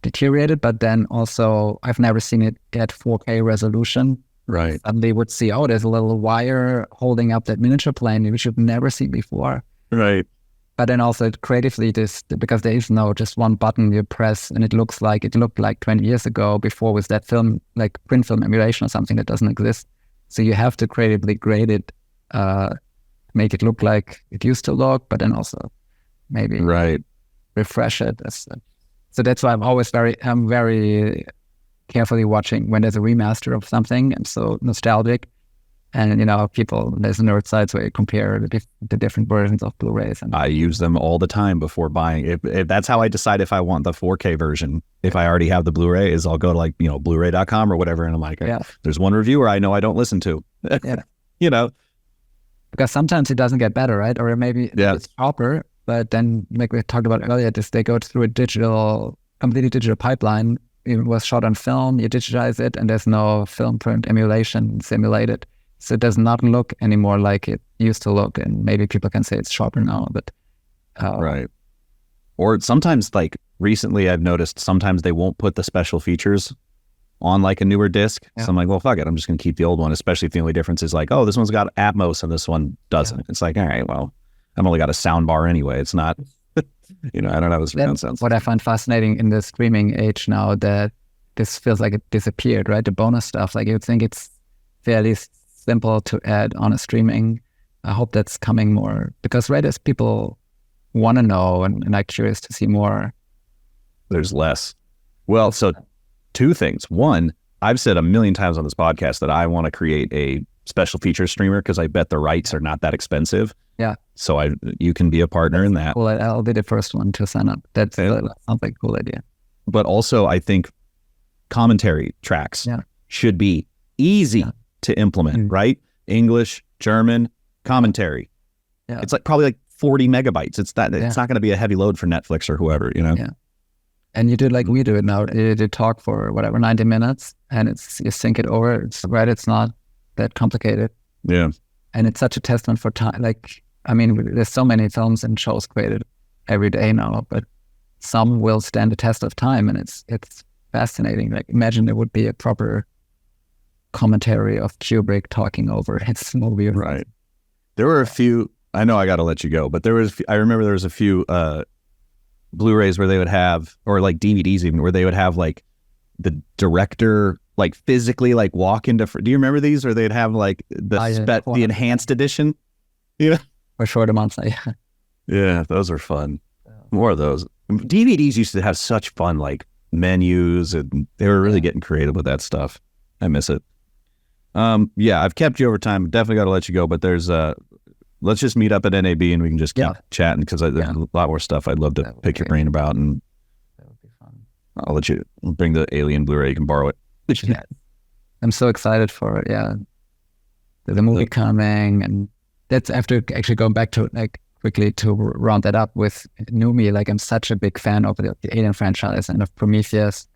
deteriorated, but then also I've never seen it at 4K resolution. Right. Suddenly would see, oh, there's a little wire holding up that miniature plane, which you've never seen before. Right. But then also creatively, because there is no just one button you press and it looked like 20 years ago before with that film, like print film emulation or something that doesn't exist. So you have to creatively grade it, make it look like it used to look, but then also maybe refresh it. So that's why I'm very carefully watching when there's a remaster of something. I'm so nostalgic. And, there's nerd sites where you compare the different versions of Blu-rays. And I use them all the time before buying. If that's how I decide if I want the 4K version. If I already have the Blu-ray, is I'll go to Blu-ray.com or whatever. And I'm like, there's one reviewer I know I don't listen to. Because sometimes it doesn't get better, right? Or maybe it's sharper, but then like we talked about earlier, they go through a completely digital pipeline. It was shot on film, you digitize it, and there's no film print emulation simulated. So it does not look anymore like it used to look, and maybe people can say it's sharper now, but right. Or sometimes, like recently, I've noticed sometimes they won't put the special features on like a newer disc. Yeah. So I'm like, well, fuck it, I'm just gonna keep the old one, especially if the only difference is like, oh, this one's got Atmos and this one doesn't. Yeah. It's like, all right, well, I've only got a sound bar anyway. It's not, I don't know this nonsense. What I find fascinating in the streaming age now, that this feels like it disappeared, right? The bonus stuff, like you'd think it's fairly simple to add on a streaming. I hope that's coming more, because as people want to know and are curious to see more. There's less. Well, so two things. One, I've said a million times on this podcast that I want to create a special feature streamer because I bet the rights are not that expensive. Yeah. So you can be a partner in that. Well, I'll be the first one to sign up. That sounds like a cool idea. But also, I think commentary tracks should be easy to implement, right? English, German, commentary. Yeah. It's probably like 40 megabytes. It's not going to be a heavy load for Netflix or whoever, Yeah. And you do like we do it now. You talk for 90 minutes and you sync it over. It's not that complicated. Yeah. And it's such a testament for time. There's so many films and shows created every day now, but some will stand the test of time, and it's fascinating. Like, imagine there would be a proper commentary of Kubrick talking over his movie. Right. There were a few, I know I got to let you go, but I remember there was a few Blu-rays where they would have, or like DVDs even, where they would have like the director like physically like walk into, do you remember these? Or they'd have like the enhanced edition? For short amounts. Yeah, those are fun. More of those. DVDs used to have such fun like menus, and they were really getting creative with that stuff. I miss it. I've kept you over time. Definitely got to let you go, but there's let's just meet up at NAB and we can just keep chatting, because there's a lot more stuff I'd love to pick your brain about, and that would be fun. I'll let you bring the Alien Blu-ray. You can borrow it. Yeah. I'm so excited for it. Yeah, the movie coming, and that's after actually going back to like quickly to round that up with Numi. Like, I'm such a big fan of the Alien franchise and of Prometheus.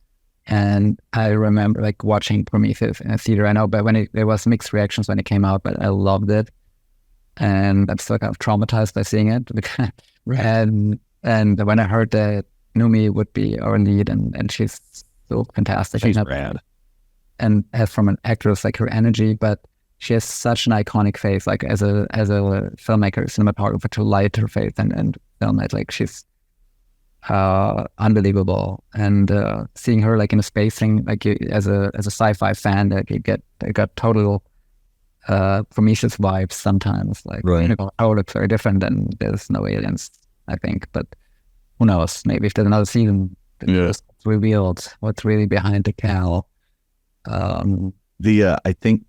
And I remember like watching Prometheus in a theater. I know, but there was mixed reactions when it came out, but I loved it. And I'm still kind of traumatized by seeing it. And when I heard that Numi would be our lead, and she's so fantastic. She's rad. And as from an actress, like her energy, but she has such an iconic face, like as a filmmaker, cinematographer, to light her face and film it. Like, she's unbelievable. And seeing her like in a space thing, like as a sci-fi fan, like you got total Prometheus vibes sometimes. Like, how it looks very different, and there's no aliens, I think. But who knows? Maybe if there's another season, it's revealed what's really behind the cowl. I think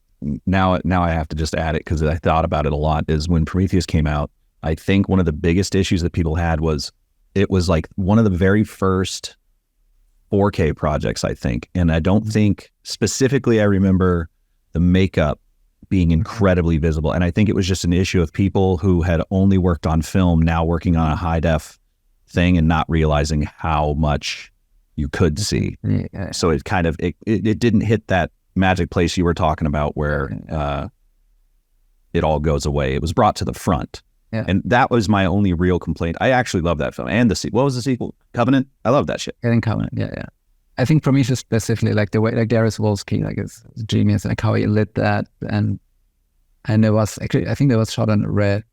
now I have to just add it because I thought about it a lot, is when Prometheus came out, I think one of the biggest issues that people had was it was like one of the very first 4K projects, I think. And I don't think specifically I remember the makeup being incredibly visible. And I think it was just an issue of people who had only worked on film now working on a high def thing and not realizing how much you could see. Yeah. So it kind of, it didn't hit that magic place you were talking about where it all goes away. It was brought to the front. Yeah. And that was my only real complaint. I actually love that film. And what was the sequel? Covenant? I love that shit. In Covenant, yeah. I think Prometheus specifically, like the way, like Darius Wolski, like is genius, like how he lit that. And it was actually, I think it was shot on a Red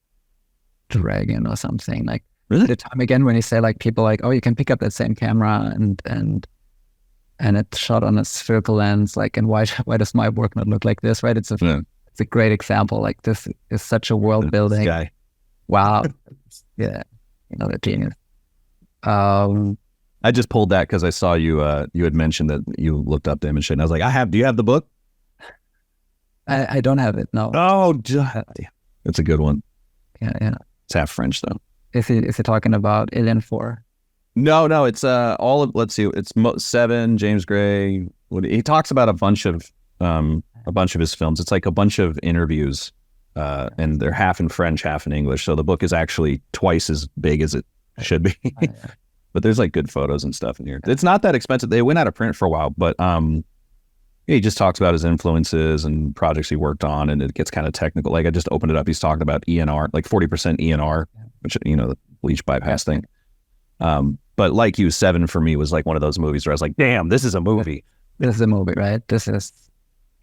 Dragon or something. Like, really? The time again when you say like people like, oh, you can pick up that same camera and it's shot on a spherical lens, like, and why does my work not look like this, right? It's a great example. Like, this is such a world building. Guy. Wow. Yeah. Another genius. I just pulled that because I saw you had mentioned that you looked up to him and shit. And I was like, do you have the book? I don't have it, no. Oh, it's a good one. Yeah. It's half French though. Is he talking about Alien 4? No, it's all of, let's see, it's Seven, James Gray. He talks about a bunch of his films. It's like a bunch of interviews, and they're half in French, half in English. So the book is actually twice as big as it should be. But there's like good photos and stuff in here. It's not that expensive. They went out of print for a while, but he just talks about his influences and projects he worked on, and it gets kind of technical. Like I just opened it up. He's talking about ENR, like 40% ENR, which, the bleach bypass thing. But like you, Seven for me was like one of those movies where I was like, damn, this is a movie. This is a movie, right? This is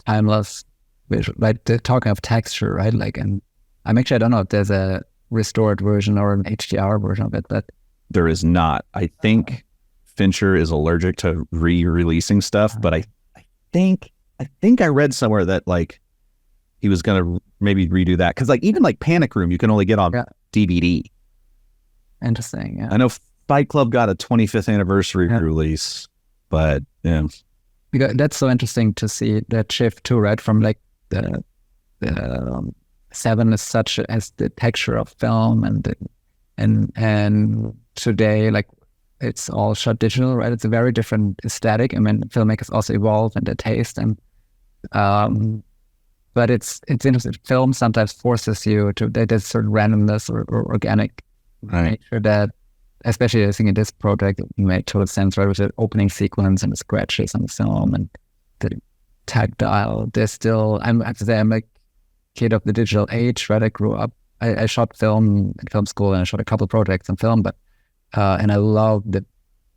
timeless visual, right? They're talking of texture, right? Like, and I don't know if there's a restored version or an HDR version of it, but there is not. I think Fincher is allergic to re-releasing stuff, but I think I read somewhere that like he was gonna maybe redo that, because like even like Panic Room you can only get on DVD. Interesting. Yeah. I know Fight Club got a 25th anniversary release, but yeah. Because that's so interesting to see that shift too, right? From like the Seven is such as the texture of film, and today like it's all shot digital, right? It's a very different aesthetic. I mean, filmmakers also evolve in their taste, and but it's interesting. Film sometimes forces you to, there's certain randomness or organic nature that, especially I think in this project, it made total sense, right? With the opening sequence and the scratches on the film and the tactile. There's still, I have to say, I'm a kid of the digital age, right? I grew up, I shot film in film school, and I shot a couple projects on film, but and I love the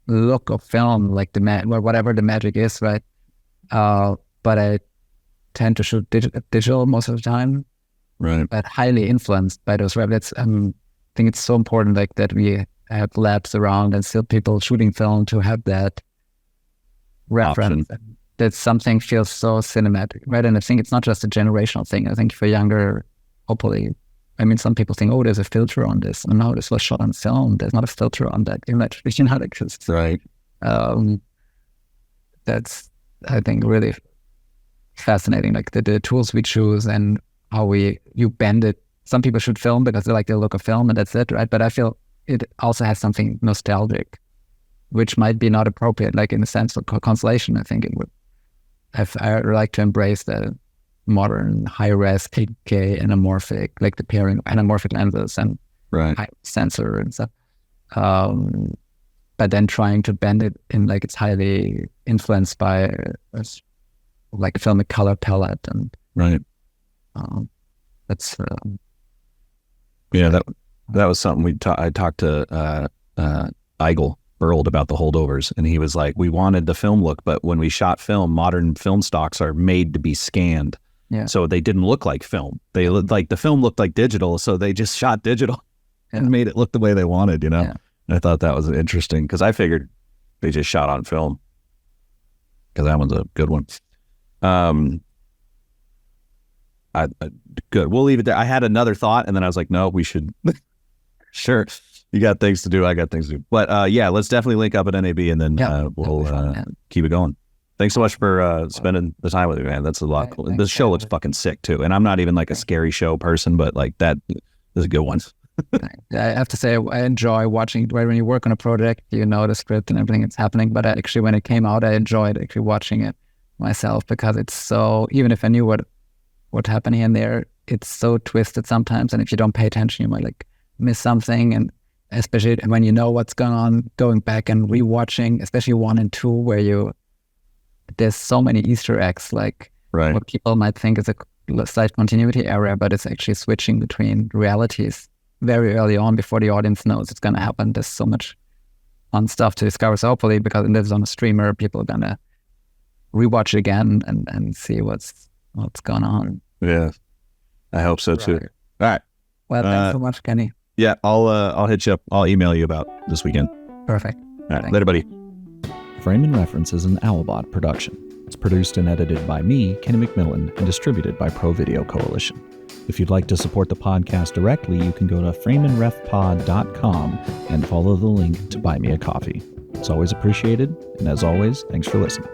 look of film, like whatever the magic is, right? But I tend to shoot digital most of the time, right? But highly influenced by those rabbits. I think it's so important, like that we have labs around and still people shooting film to have that reference. That something feels so cinematic, right? And I think it's not just a generational thing. I think for younger, hopefully, I mean, some people think, oh, there's a filter on this. And no, this was shot on film. There's not a filter on that image. Right. That's, I think, really fascinating. Like the tools we choose and how you bend it. Some people shoot film because they like the look of film and that's it, right? But I feel it also has something nostalgic, which might be not appropriate, like in the sense of Constellation. I think it would. I like to embrace the modern high-res 8K anamorphic, like the pairing of anamorphic lenses and high sensor and stuff. But then trying to bend it in, like it's highly influenced by like a filmic color palette and that's that was something I talked to Eigel Burled about the holdovers, and he was like, we wanted the film look, but when we shot film, modern film stocks are made to be scanned. Yeah. So they didn't look like film. They looked like the film looked like digital, so they just shot digital and made it look the way they wanted, Yeah. And I thought that was interesting because I figured they just shot on film because that one's a good one. Good. We'll leave it there. I had another thought, and then I was like, no, we should. Sure. You got things to do. I got things to do. But let's definitely link up at NAB, and then we'll keep it going. Thanks so much for spending the time with me, man. That's a lot. Cool. This show looks fucking sick too. And I'm not even like a scary show person, but like that is a good one. I have to say, I enjoy watching, right, when you work on a project, you know the script and everything that's happening. But actually, when it came out, I enjoyed actually watching it myself, because it's so, even if I knew what happened here and there, it's so twisted sometimes. And if you don't pay attention, you might like miss something. And especially when you know what's going on, going back and rewatching, especially 1 and 2, where there's so many Easter eggs, like what people might think is a slight continuity error, but it's actually switching between realities very early on before the audience knows it's going to happen. There's so much fun stuff to discover. So hopefully, because it lives on a streamer, people are going to rewatch it again and see what's going on. Yeah, I hope so too. All right. Well, thanks so much, Kenny. Yeah, I'll hit you up. I'll email you about this weekend. Perfect. All right, later, buddy. Frame and Reference is an Owlbot production. It's produced and edited by me, Kenny McMillan, and distributed by Pro Video Coalition. If you'd like to support the podcast directly, you can go to frameandrefpod.com and follow the link to buy me a coffee. It's always appreciated, and as always, thanks for listening.